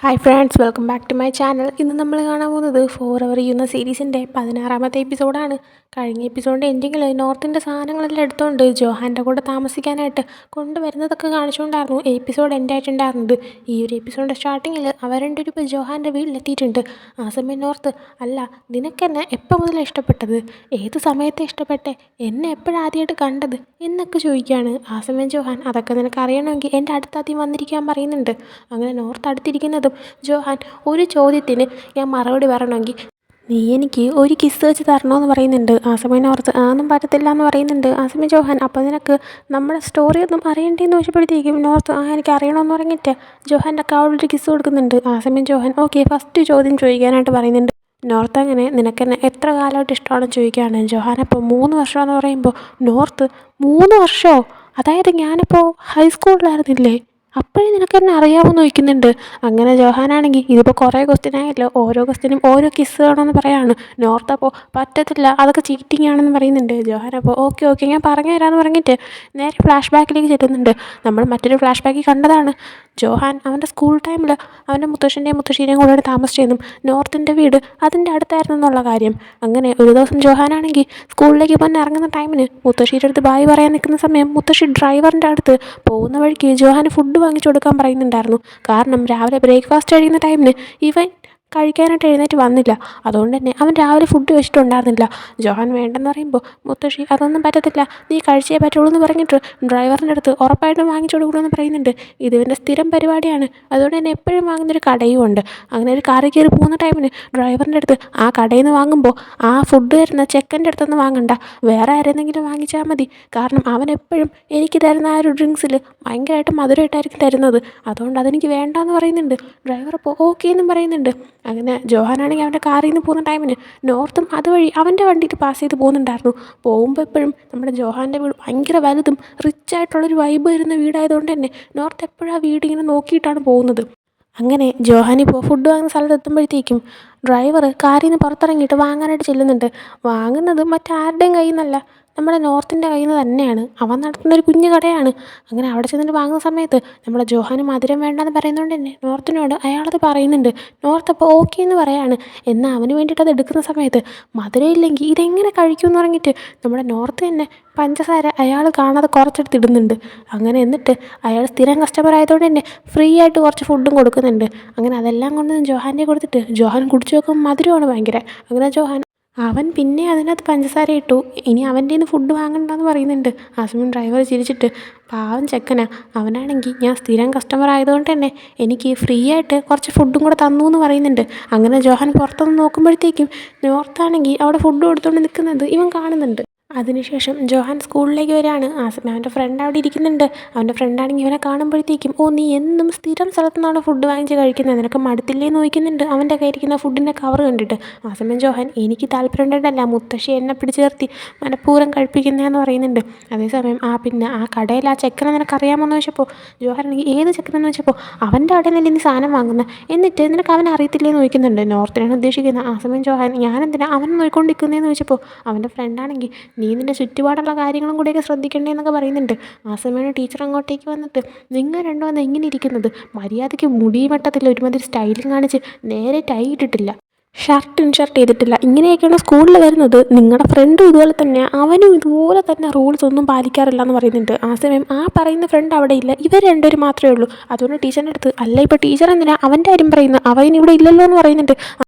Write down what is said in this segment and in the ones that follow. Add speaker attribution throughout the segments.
Speaker 1: Hi friends, welcome back to my channel. ഇന്ന് നമ്മൾ കാണാൻ പോകുന്നത് ഫോർ എവർ യു എന്ന സീരീസിൻ്റെ 16-ാമത്തെ എപ്പിസോഡാണ്. കഴിഞ്ഞ എപ്പിസോഡിൻ്റെ എൻഡിങ്ങിൽ നോർത്തിൻ്റെ സാധനങ്ങളെല്ലാം എടുത്തുകൊണ്ട് ജോഹാൻ്റെ കൂടെ താമസിക്കാനായിട്ട് കൊണ്ടുവരുന്നതൊക്കെ കാണിച്ചുകൊണ്ടായിരുന്നു എപ്പിസോഡ് എൻഡായിട്ടുണ്ടായിരുന്നത്. ഈ ഒരു എപ്പിസോഡിൻ്റെ സ്റ്റാർട്ടിങ്ങിൽ അവർ രണ്ടുപേരും ഇപ്പോൾ ജോഹാൻ്റെ വീട്ടിലെത്തിയിട്ടുണ്ട്. ആ സമയം നോർത്ത്, അല്ല നിനക്കെന്നെ എപ്പോൾ മുതലാണ് ഇഷ്ടപ്പെട്ടത്, ഏത് സമയത്തെ ഇഷ്ടപ്പെട്ടെ, എന്നെ എപ്പോഴാദ്യമായിട്ട് കണ്ടത് എന്നൊക്കെ ചോദിക്കുകയാണ്. ആ സമയം ജോഹാൻ, അതൊക്കെ നിനക്ക് അറിയണമെങ്കിൽ എൻ്റെ അടുത്താദ്യം വന്നിരിക്കാൻ പറയുന്നുണ്ട്. അങ്ങനെ നോർത്ത് അടുത്തിരിക്കുന്നതും ജോഹാൻ, ഒരു ചോദ്യത്തിന് ഞാൻ മറുപടി പറയണമെങ്കിൽ നീ എനിക്ക് ഒരു കിസ് വെച്ച് തരണമെന്ന് പറയുന്നുണ്ട്. ആ സമയം നോർത്ത് അതൊന്നും പറ്റത്തില്ല എന്ന് പറയുന്നുണ്ട്. ആ സമയം ജോഹാൻ, അപ്പോൾ നിനക്ക് നമ്മുടെ സ്റ്റോറി ഒന്നും അറിയണ്ടേന്ന് ചോദിച്ചപ്പോഴത്തേക്കും നോർത്ത് എനിക്ക് അറിയണമെന്ന് പറഞ്ഞിട്ട് ജോഹാൻ്റെ കവളിലൊരു കിസ് കൊടുക്കുന്നുണ്ട്. ആ സമയം ജോഹാൻ ഓക്കെ ഫസ്റ്റ് ചോദ്യം ചോദിക്കാനായിട്ട് പറയുന്നുണ്ട്. നോർത്ത് അങ്ങനെ നിനക്കെന്നെ എത്ര കാലമായിട്ട് ഇഷ്ടമാണെന്ന് ചോദിക്കുകയാണ്. ജോഹാൻ അപ്പോൾ 3 വർഷമെന്ന് പറയുമ്പോൾ നോർത്ത് 3 വർഷമോ, അതായത് ഞാനിപ്പോൾ ഹൈസ്കൂളിലായിരുന്നില്ലേ, അപ്പോഴേ നിനക്കെന്നെ അറിയാമെന്ന് ചോദിക്കുന്നുണ്ട്. അങ്ങനെ ജോഹാനാണെങ്കിൽ ഇതിപ്പോൾ കുറേ ക്വസ്റ്റ്യൻ ആയല്ലോ, ഓരോ ക്വസ്റ്റ്യനും ഓരോ കിസ് വേണമെന്ന് പറയാണ്. നോർത്ത് അപ്പോൾ പറ്റത്തില്ല, അതൊക്കെ ചീറ്റിംഗ് ആണെന്ന് പറയുന്നുണ്ട്. ജോഹാൻ അപ്പോൾ ഓക്കെ ഞാൻ പറഞ്ഞു തരാമെന്ന് പറഞ്ഞിട്ട് നേരെ ഫ്ലാഷ് ബാക്കിലേക്ക് ചെല്ലുന്നുണ്ട്. നമ്മൾ മറ്റൊരു ഫ്ലാഷ് ബാക്കിൽ കണ്ടതാണ് ജോഹാൻ അവൻ്റെ സ്കൂൾ ടൈമിൽ അവൻ്റെ മുത്തശ്ശൻ്റെയും മുത്തശ്ശീനെയും കൂടെ താമസിച്ചെന്നും നോർത്തിൻ്റെ വീട് അതിൻ്റെ അടുത്തായിരുന്നു എന്നുള്ള കാര്യം. അങ്ങനെ ഒരു ദിവസം ജോഹാനാണെങ്കിൽ സ്കൂളിലേക്ക് പോകാൻ ഇറങ്ങുന്ന ടൈമിന് മുത്തശ്ശിയുടെ അടുത്ത് ബായ് പറയാൻ നിൽക്കുന്ന സമയം മുത്തശ്ശി ഡ്രൈവറിൻ്റെ അടുത്ത് പോകുന്ന വഴിക്ക് ജോഹാന് ഫുഡ് വാങ്ങിച്ചു കൊടുക്കാൻ പറയുന്നുണ്ടായിരുന്നു. കാരണം രാവിലെ ബ്രേക്ക്ഫാസ്റ്റ് കഴിയുന്ന ടൈമിന് ഇവൻ കഴിക്കാനായിട്ട് എഴുന്നേറ്റ് വന്നില്ല. അതുകൊണ്ട് തന്നെ അവൻ രാവിലെ ഫുഡ് വെച്ചിട്ടുണ്ടായിരുന്നില്ല. ജോഹാൻ വേണ്ടെന്ന് പറയുമ്പോൾ മുത്തശ്ശി അതൊന്നും പറ്റത്തില്ല, നീ കഴിച്ചേ പറ്റുള്ളൂ എന്ന് പറഞ്ഞിട്ട് ഡ്രൈവറിൻ്റെ അടുത്ത് ഉറപ്പായിട്ടും വാങ്ങിച്ചു കൊടുക്കണമെന്ന് പറയുന്നുണ്ട്. ഇതിവൻ്റെ സ്ഥിരം പരിപാടിയാണ്, അതുകൊണ്ട് തന്നെ എപ്പോഴും വാങ്ങുന്നൊരു കടയും ഉണ്ട്. അങ്ങനെ ഒരു കാറിൽ കയറി പോകുന്ന ടൈമിന് ഡ്രൈവറിൻ്റെ അടുത്ത് ആ കടയിൽ നിന്ന് വാങ്ങുമ്പോൾ ആ ഫുഡ് തരുന്ന ചെക്കൻ്റെ അടുത്തൊന്നും വാങ്ങണ്ട, വേറെ ആരെന്തെങ്കിലും വാങ്ങിച്ചാൽ മതി. കാരണം അവൻ എപ്പോഴും എനിക്ക് തരുന്ന ആ ഒരു ഡ്രിങ്ക്സിൽ ഭയങ്കരമായിട്ട് മധുരമായിട്ടായിരിക്കും തരുന്നത്, അതുകൊണ്ട് അതെനിക്ക് വേണ്ടാന്ന് പറയുന്നുണ്ട്. ഡ്രൈവർ അപ്പോൾ ഓക്കെ എന്നും പറയുന്നുണ്ട്. അങ്ങനെ ജോഹാനാണെങ്കിൽ അവൻ്റെ കാറിൽ നിന്ന് പോകുന്ന ടൈമിന് നോർത്തും അതുവഴി അവൻ്റെ വണ്ടിയിൽ പാസ് ചെയ്ത് പോകുന്നുണ്ടായിരുന്നു. പോകുമ്പോൾ എപ്പോഴും നമ്മുടെ ജോഹാൻ്റെ വീട് ഭയങ്കര വലുതും റിച്ചായിട്ടുള്ളൊരു വൈബ് വരുന്ന വീടായതുകൊണ്ട് തന്നെ നോർത്ത് എപ്പോഴും ആ വീടിങ്ങനെ നോക്കിയിട്ടാണ് പോകുന്നത്. അങ്ങനെ ജോഹാനിപ്പോൾ ഫുഡ് വാങ്ങുന്ന സ്ഥലത്ത് എത്തുമ്പോഴത്തേക്കും ഡ്രൈവർ കാറിൽ നിന്ന് പുറത്തിറങ്ങിയിട്ട് വാങ്ങാനായിട്ട് ചെല്ലുന്നുണ്ട്. വാങ്ങുന്നത് മറ്റാരുടെയും കയ്യിൽ നിന്നല്ല, നമ്മുടെ നോർത്തിൻ്റെ കയ്യിൽ നിന്ന് തന്നെയാണ്. അവൻ നടത്തുന്ന ഒരു കുഞ്ഞു കടയാണ്. അങ്ങനെ അവിടെ ചെന്നിട്ട് വാങ്ങുന്ന സമയത്ത് നമ്മുടെ ജോഹാന് മധുരം വേണ്ടെന്ന് പറയുന്നതുകൊണ്ട് തന്നെ നോർത്തിനോട് അയാളത് പറയുന്നുണ്ട്. നോർത്ത് അപ്പോൾ ഓക്കെ എന്ന് പറയാണ്. എന്നാൽ അവന് വേണ്ടിയിട്ട് അത് എടുക്കുന്ന സമയത്ത് മധുരം ഇല്ലെങ്കിൽ ഇതെങ്ങനെ കഴിക്കുമെന്ന് പറഞ്ഞിട്ട് നമ്മുടെ നോർത്ത് തന്നെ പഞ്ചസാര അയാൾ കാണാതെ കുറച്ചെടുത്ത് ഇടുന്നുണ്ട്. അങ്ങനെ എന്നിട്ട് അയാൾ സ്ഥിരം കസ്റ്റമർ ആയതുകൊണ്ട് തന്നെ ഫ്രീ ആയിട്ട് കുറച്ച് ഫുഡും കൊടുക്കുന്നുണ്ട്. അങ്ങനെ അതെല്ലാം കൊണ്ട് ജോഹാൻ്റെ കൊടുത്തിട്ട് ജോഹാൻ കുടിച്ചു നോക്കുമ്പോൾ മധുരമാണ് ഭയങ്കര. അങ്ങനെ ജോഹാൻ അവൻ പിന്നെ അതിനകത്ത് പഞ്ചസാര ഇട്ടു, ഇനി അവൻ്റെ നിന്ന് ഫുഡ് വാങ്ങണ്ടെന്ന് പറയുന്നുണ്ട്. ആ സമയം ഡ്രൈവർ ചിരിച്ചിട്ട് പാവം ചെക്കനാ, അവനാണെങ്കിൽ ഞാൻ സ്ഥിരം കസ്റ്റമർ ആയതുകൊണ്ട് തന്നെ എനിക്ക് ഫ്രീ ആയിട്ട് കുറച്ച് ഫുഡും കൂടെ തന്നു എന്ന് പറയുന്നുണ്ട്. അങ്ങനെ ജോഹാൻ പുറത്തുനിന്ന് നോക്കുമ്പോഴത്തേക്കും നോർത്താണെങ്കിൽ അവിടെ ഫുഡ് കൊടുത്തുകൊണ്ട് നിൽക്കുന്നത് ഇവൻ കാണുന്നുണ്ട്. അതിനുശേഷം ജോഹാൻ സ്കൂളിലേക്ക് വരികയാണ്. ആ സമയം അവൻ്റെ ഫ്രണ്ട് അവിടെ ഇരിക്കുന്നുണ്ട്. അവൻ്റെ ഫ്രണ്ടാണെങ്കിൽ ഇവനെ കാണുമ്പോഴത്തേക്കും നീ എന്നും സ്ഥിരം സ്ഥലത്തു നിന്നാണ് ഫുഡ് വാങ്ങിച്ച് കഴിക്കുന്നത്, നിനക്ക് മടുത്തില്ലേന്ന് ചോദിക്കുന്നുണ്ട് അവൻ്റെ കയ്യിരിക്കുന്ന ഫുഡിൻ്റെ കവർ കണ്ടിട്ട്. ആ സമയം ജോഹാൻ എനിക്ക് താല്പര്യം ഉണ്ടായിട്ടല്ല, മുത്തശ്ശി എന്നെ പിടിച്ച് നിർത്തി മനഃപൂർവ്വം കഴിപ്പിക്കുന്നതെന്ന് പറയുന്നുണ്ട്. അതേസമയം പിന്നെ ആ കടയിൽ ആ ചെക്കനെ നിനക്കറിയാമോയെന്ന് ചോദിച്ചപ്പോൾ ജോഹാൻ എനിക്ക് ഏത് ചെക്കനെന്ന് ചോദിച്ചപ്പോൾ അവൻ്റെ കടയിൽ നിന്നല്ലേ നീ സാധനം വാങ്ങുന്നത്, എന്നിട്ട് നിനക്ക് അവനെ അറിയത്തില്ലേന്ന് ചോദിക്കുന്നുണ്ട്. നോർത്തിനാണ് ഉദ്ദേശിക്കുന്നത്. ആ സമയം ജോഹാൻ ഞാനെന്തിനാ അവൻ നോക്കിക്കൊണ്ടിരിക്കുന്നതെന്ന് ചോദിച്ചപ്പോൾ അവൻ്റെ ഫ്രണ്ടാണെങ്കിൽ നീ നിൻ്റെ ചുറ്റുപാടുള്ള കാര്യങ്ങളും കൂടെയൊക്കെ ശ്രദ്ധിക്കണ്ടേന്നൊക്കെ പറയുന്നുണ്ട്. ആ സമയമാണ് ടീച്ചർ അങ്ങോട്ടേക്ക് വന്നിട്ട് നിങ്ങൾ രണ്ടു വന്ന് എങ്ങനെ ഇരിക്കുന്നത്, മര്യാദയ്ക്ക് മുടി വെട്ടത്തില്ല, ഒരുമാതിരി സ്റ്റൈലും കാണിച്ച് നേരെ ടൈ ഇട്ടിട്ടില്ല, ഷർട്ട് ചെയ്തിട്ടില്ല, ഇങ്ങനെയൊക്കെയാണ് സ്കൂളിൽ വരുന്നത്, നിങ്ങളുടെ ഫ്രണ്ടും ഇതുപോലെ തന്നെ, അവനും ഇതുപോലെ തന്നെ റൂൾസ് ഒന്നും പാലിക്കാറില്ല എന്ന് പറയുന്നുണ്ട്. ആ സമയം ആ പറയുന്ന ഫ്രണ്ട് അവിടെ ഇല്ല, ഇവർ രണ്ടുപേരും മാത്രമേ ഉള്ളൂ. അതുകൊണ്ട് ടീച്ചറിൻ്റെ അടുത്ത് അല്ല ഇപ്പോൾ ടീച്ചർ എന്തിനാ അവൻ്റെ കാര്യം പറയുന്നത്, അവൻ ഇവിടെ ഇല്ലല്ലോ എന്ന് പറയുന്നുണ്ട്.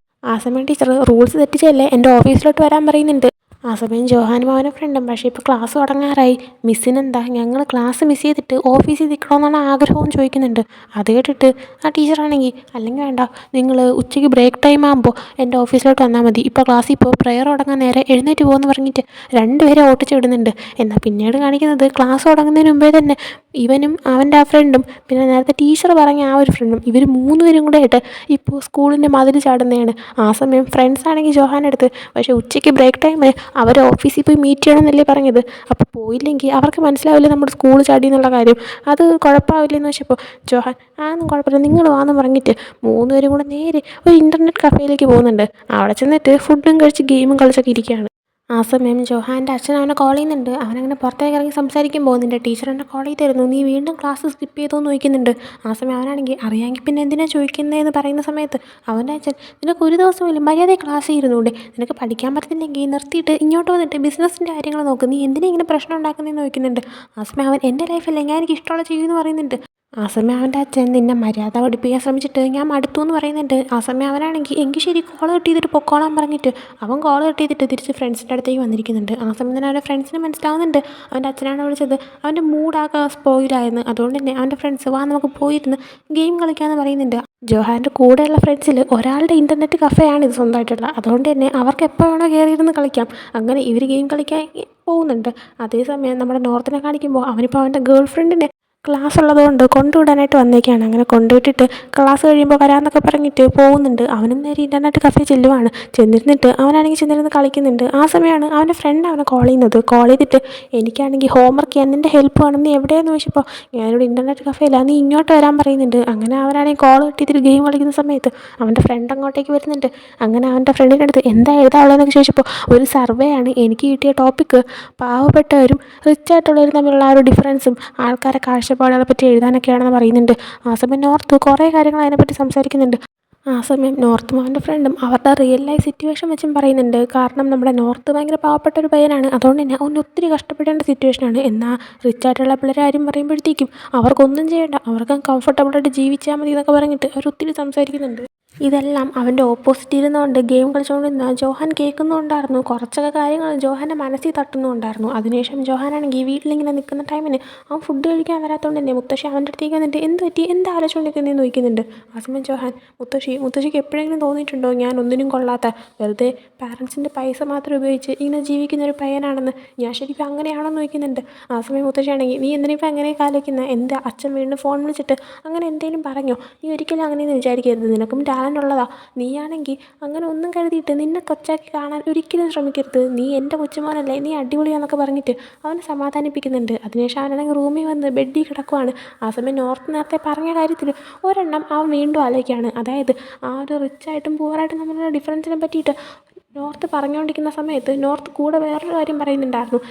Speaker 1: ആ സമയം ടീച്ചർ റൂൾസ് തെറ്റിച്ചല്ലേ എൻ്റെ ഓഫീസിലോട്ട് വരാൻ പറയുന്നുണ്ട്. ആ സമയം ജോഹാനും അവൻ്റെ ഫ്രണ്ടും പക്ഷേ ഇപ്പോൾ ക്ലാസ് തുടങ്ങാറായി, മിസ്സിനെന്താ ഞങ്ങൾ ക്ലാസ് മിസ് ചെയ്തിട്ട് ഓഫീസിൽ നിൽക്കണമെന്നാണ് ആഗ്രഹവും ചോദിക്കുന്നുണ്ട്. അത് കേട്ടിട്ട് ആ ടീച്ചറാണെങ്കിൽ അല്ലെങ്കിൽ വേണ്ട, നിങ്ങൾ ഉച്ചയ്ക്ക് ബ്രേക്ക് ടൈം ആകുമ്പോൾ എൻ്റെ ഓഫീസിലോട്ട് വന്നാൽ മതി, ഇപ്പോൾ ക്ലാസ്സിൽ ഇപ്പോൾ പ്രെയർ തുടങ്ങാൻ നേരെ എഴുന്നേറ്റ് പോകുമെന്ന് പറഞ്ഞിട്ട് രണ്ടുപേരെ ഓട്ടിച്ച് വിടുന്നുണ്ട്. എന്നാൽ പിന്നീട് കാണിക്കുന്നത് ക്ലാസ് തുടങ്ങുന്നതിന് മുമ്പേ തന്നെ ഇവനും അവൻ്റെ ആ ഫ്രണ്ടും പിന്നെ നേരത്തെ ടീച്ചർ പറഞ്ഞ ആ ഒരു ഫ്രണ്ടും ഇവർ 3 പേരും കൂടെ ആയിട്ട് ഇപ്പോൾ സ്കൂളിൻ്റെ മതിൽ ചാടുന്നതാണ്. ആ സമയം ഫ്രണ്ട്സ് ആണെങ്കിൽ ജോഹാൻ്റെ അടുത്ത് പക്ഷേ ഉച്ചയ്ക്ക് ബ്രേക്ക് ടൈമിൽ അവർ ഓഫീസിൽ പോയി മീറ്റ് ചെയ്യണമെന്നല്ലേ പറഞ്ഞത്, അപ്പോൾ പോയില്ലെങ്കിൽ അവർക്ക് മനസ്സിലാവില്ല നമ്മുടെ സ്കൂൾ ചാടി എന്നുള്ള കാര്യം, അത് കുഴപ്പമാവില്ലെന്ന് വെച്ചപ്പോൾ ജോഹാൻ അതൊന്നും കുഴപ്പമില്ല നിങ്ങൾ വാന്ന് പറഞ്ഞിട്ട് 3 പേരും കൂടെ നേരെ ഒരു ഇൻ്റർനെറ്റ് കഫേയിലേക്ക് പോകുന്നുണ്ട്. അവിടെ ചെന്നിട്ട് ഫുഡും കഴിച്ച് ഗെയിമും കളിച്ചൊക്കെ ഇരിക്കുകയാണ്. ആ സമയം ജോഹാൻ്റെ അച്ഛൻ അവനെ കോൾ ചെയ്യുന്നുണ്ട്. അവനങ്ങനെ പുറത്തേക്ക് ഇറങ്ങി സംസാരിക്കുമ്പോൾ നിൻ്റെ ടീച്ചർ എന്നെ കോൾ ചെയ്തിരുന്നു, നീ വീണ്ടും ക്ലാസ് സ്കിപ്പ് ചെയ്തോ എന്ന് ചോദിക്കുന്നുണ്ട്. ആ സമയം അവനാണെങ്കിൽ അറിയാമെങ്കിൽ പിന്നെ എന്തിനാണ് ചോദിക്കുന്നതെന്ന് പറയുന്ന സമയത്ത് അവൻ്റെ അച്ഛൻ, നിനക്ക് ഒരു ദിവസമില്ല മര്യാദ ക്ലാസ് ഇരുന്നൂടെ, നിനക്ക് പഠിക്കാൻ പറ്റുന്നില്ലെങ്കിൽ നിർത്തിയിട്ട് ഇങ്ങോട്ട് വന്നിട്ട് ബിസിനസ്സിൻ്റെ കാര്യങ്ങൾ നോക്ക്, നീ എന്തിനാ ഇങ്ങനെ പ്രശ്നം ഉണ്ടാക്കുന്നതെന്ന് ചോദിക്കുന്നുണ്ട്. ആ സമയം അവൻ എൻ്റെ ലൈഫല്ലേ, ഞാൻ എനിക്ക് ഇഷ്ടമുള്ള ചെയ്യുമെന്ന് പറയുന്നുണ്ട്. ആ സമയം അവൻ്റെ അച്ഛൻ നിന്നെ മര്യാദ പഠിപ്പിക്കാൻ ശ്രമിച്ചിട്ട് ഞാൻ മടുത്തു എന്ന് പറയുന്നുണ്ട്. ആ സമയം അവനാണെങ്കിൽ എങ്കിൽ ശരി കോൾ കട്ട് ചെയ്തിട്ട് പൊക്കോളാൻ പറഞ്ഞിട്ട് അവൻ കോൾ കട്ട് ചെയ്തിട്ട് തിരിച്ച് ഫ്രണ്ട്സിൻ്റെ അടുത്തേക്ക് വന്നിരിക്കുന്നുണ്ട്. ആ സമയം തന്നെ അവൻ്റെ ഫ്രണ്ട്സിന് മനസ്സിലാവുന്നുണ്ട് അവൻ്റെ അച്ഛനാണ് വിളിച്ചത്, അവൻ്റെ മൂഡാകെ സ്പോയിലായിരുന്നു. അതുകൊണ്ട് തന്നെ അവൻ്റെ ഫ്രണ്ട്സ് വാ നമുക്ക് പോയിരുന്ന് ഗെയിം കളിക്കാമെന്ന് പറയുന്നുണ്ട്. ജോഹാൻ്റെ കൂടെയുള്ള ഫ്രണ്ട്സിൽ ഒരാളുടെ ഇൻ്റർനെറ്റ് കഫേയാണ് ഇത് സ്വന്തമായിട്ടുള്ള, അതുകൊണ്ട് തന്നെ അവർക്ക് എപ്പോൾ വേണോ കയറിയിരുന്ന് കളിക്കാം. അങ്ങനെ ഇവർ ഗെയിം കളിക്കാൻ പോകുന്നുണ്ട്. അതേസമയം നമ്മുടെ നോർത്തിനെ കാണിക്കുമ്പോൾ അവനിപ്പോൾ അവൻ്റെ ഗേൾ ഫ്രണ്ടിനെ ക്ലാസ് ഉള്ളതുകൊണ്ട് കൊണ്ടുവിടാനായിട്ട് വന്നേക്കാണ്. അങ്ങനെ കൊണ്ടുവിട്ടിട്ട് ക്ലാസ് കഴിയുമ്പോൾ വരാമെന്നൊക്കെ പറഞ്ഞിട്ട് പോകുന്നുണ്ട്. അവനും നേരെ ഇൻ്റർനെറ്റ് കഫേ ചെല്ലുവാണ്. ചെന്നിരുന്നിട്ട് അവനാണെങ്കിൽ ചെന്നിരുന്ന് കളിക്കുന്നുണ്ട്. ആ സമയമാണ് അവൻ്റെ ഫ്രണ്ട് അവനെ കോൾ ചെയ്യുന്നത്. കോൾ ചെയ്തിട്ട് എനിക്കാണെങ്കിൽ ഹോംവർക്ക് ചെയ്യാൻ നിൻ്റെ ഹെൽപ്പ് വേണം, നീ എവിടെയാണെന്ന് ചോദിച്ചപ്പോൾ ഞാനിവിടെ ഇൻ്റർനെറ്റ് കഫേയില്ല, നീ ഇങ്ങോട്ട് വരാൻ പറയുന്നുണ്ട്. അങ്ങനെ അവനാണെങ്കിൽ കോൾ കിട്ടിയിട്ട് ഗെയിം കളിക്കുന്ന സമയത്ത് അവൻ്റെ ഫ്രണ്ട് അങ്ങോട്ടേക്ക് വരുന്നുണ്ട്. അങ്ങനെ അവൻ്റെ ഫ്രണ്ടിൻ്റെ അടുത്ത് എന്താ എഴുതാനുള്ളതെന്നൊക്കെ ചോദിച്ചപ്പോൾ ഒരു സർവേ ആണ്, എനിക്ക് കിട്ടിയ ടോപ്പിക്ക് പാവപ്പെട്ടവരും റിച്ച് ആയിട്ടുള്ളവരും തമ്മിലുള്ള ആ ഒരു ഡിഫറൻസും ആൾക്കാരെ കാഴ്ചപ്പാടുകളെ പറ്റി എഴുതാനൊക്കെയാണെന്ന് പറയുന്നുണ്ട്. ആ സമയം നോർത്ത് കുറേ കാര്യങ്ങൾ അതിനെപ്പറ്റി സംസാരിക്കുന്നുണ്ട്. ആ സമയം നോർത്തും അവൻ്റെ ഫ്രണ്ടും അവരുടെ റിയൽ ലൈഫ് സിറ്റുവേഷൻ വെച്ചും പറയുന്നുണ്ട്. കാരണം നമ്മുടെ നോർത്ത് ഭയങ്കര പാവപ്പെട്ട ഒരു പയ്യനാണ്, അതുകൊണ്ട് തന്നെ അവന് ഒത്തിരി കഷ്ടപ്പെടേണ്ട സിറ്റുവേഷനാണ്. എന്നാൽ റിച്ച് ആയിട്ടുള്ള പിള്ളേരെ ആരും പറയുമ്പോഴത്തേക്കും അവർക്കൊന്നും ചെയ്യേണ്ട, അവർക്ക് കംഫർട്ടബിളായിട്ട് ജീവിച്ചാൽ മതി എന്നൊക്കെ പറഞ്ഞിട്ട് അവർ ഒത്തിരി സംസാരിക്കുന്നുണ്ട്. ഇതെല്ലാം അവൻ്റെ ഓപ്പോസിറ്റ് ഇരുന്നുകൊണ്ട് ഗെയിം കളിച്ചുകൊണ്ടിരുന്ന ജോഹാൻ കേൾക്കുന്നുണ്ടായിരുന്നു. കുറച്ചൊക്കെ കാര്യങ്ങൾ ജോഹാൻ്റെ മനസ്സിൽ തട്ടുന്നുണ്ടായിരുന്നു. അതിനുശേഷം ജോഹാനാണെങ്കിൽ വീട്ടിലിങ്ങനെ നിൽക്കുന്ന ടൈമിന് അവൻ ഫുഡ് കഴിക്കാൻ വരാത്തതുകൊണ്ട് തന്നെ മുത്തശ്ശി അവൻ്റെ അടുത്തേക്ക് വന്നിട്ട് എന്ത് പറ്റി, എന്താ ആലോചിച്ചുകൊണ്ടിരിക്കുന്നതെന്ന് ചോദിക്കുന്നുണ്ട്. ആ സമയം ജോഹാൻ, മുത്തശ്ശിക്ക് എപ്പോഴെങ്കിലും തോന്നിയിട്ടുണ്ടോ ഞാൻ ഒന്നിനും കൊള്ളാത്ത വെറുതെ പാരൻസിൻ്റെ പൈസ മാത്രം ഉപയോഗിച്ച് ഇങ്ങനെ ജീവിക്കുന്ന ഒരു പയ്യനാണെന്ന്, ഞാൻ ശരിക്കും അങ്ങനെയാണോന്ന് ചോദിക്കുന്നുണ്ട്. ആ സമയം മുത്തശ്ശിയാണെങ്കിൽ നീ എന്തിനിപ്പോൾ അങ്ങനെയൊക്കെ ആലോചിക്കുന്നത്, എന്താ അച്ഛൻ വീണ്ടും ഫോൺ വിളിച്ചിട്ട് അങ്ങനെ എന്തെങ്കിലും പറഞ്ഞോ, നീ ഒരിക്കലും അങ്ങനെയൊന്നും വിചാരിക്കരുത്, നിനക്കും ഉള്ളതാ, നീയാണെങ്കിൽ അങ്ങനെ ഒന്നും കരുതിയിട്ട് നിന്നെ കൊച്ചാക്കി കാണാൻ ഒരിക്കലും ശ്രമിക്കരുത്, നീ എൻ്റെ കൊച്ചുമോനല്ലേ, നീ അടിപൊളിയാന്നൊക്കെ പറഞ്ഞിട്ട് അവനെ സമാധാനിപ്പിക്കുന്നുണ്ട്. അതിനുശേഷം അവനാണെങ്കിൽ റൂമിൽ വന്ന് ബെഡിൽ കിടക്കുവാണ്. ആ സമയം നോർത്ത് നേരത്തെ പറഞ്ഞ കാര്യത്തിൽ ഒരെണ്ണം അവൻ വീണ്ടും ആലോചിക്കുകയാണ്. അതായത് ആ ഒരു റിച്ചായിട്ടും പൂവറായിട്ടും തമ്മിലുള്ള ഡിഫറൻസിനെ പറ്റിയിട്ട് നോർത്ത് പറഞ്ഞുകൊണ്ടിരിക്കുന്ന സമയത്ത് നോർത്ത് കൂടെ വേറൊരു കാര്യം പറയുന്നുണ്ടായിരുന്നു.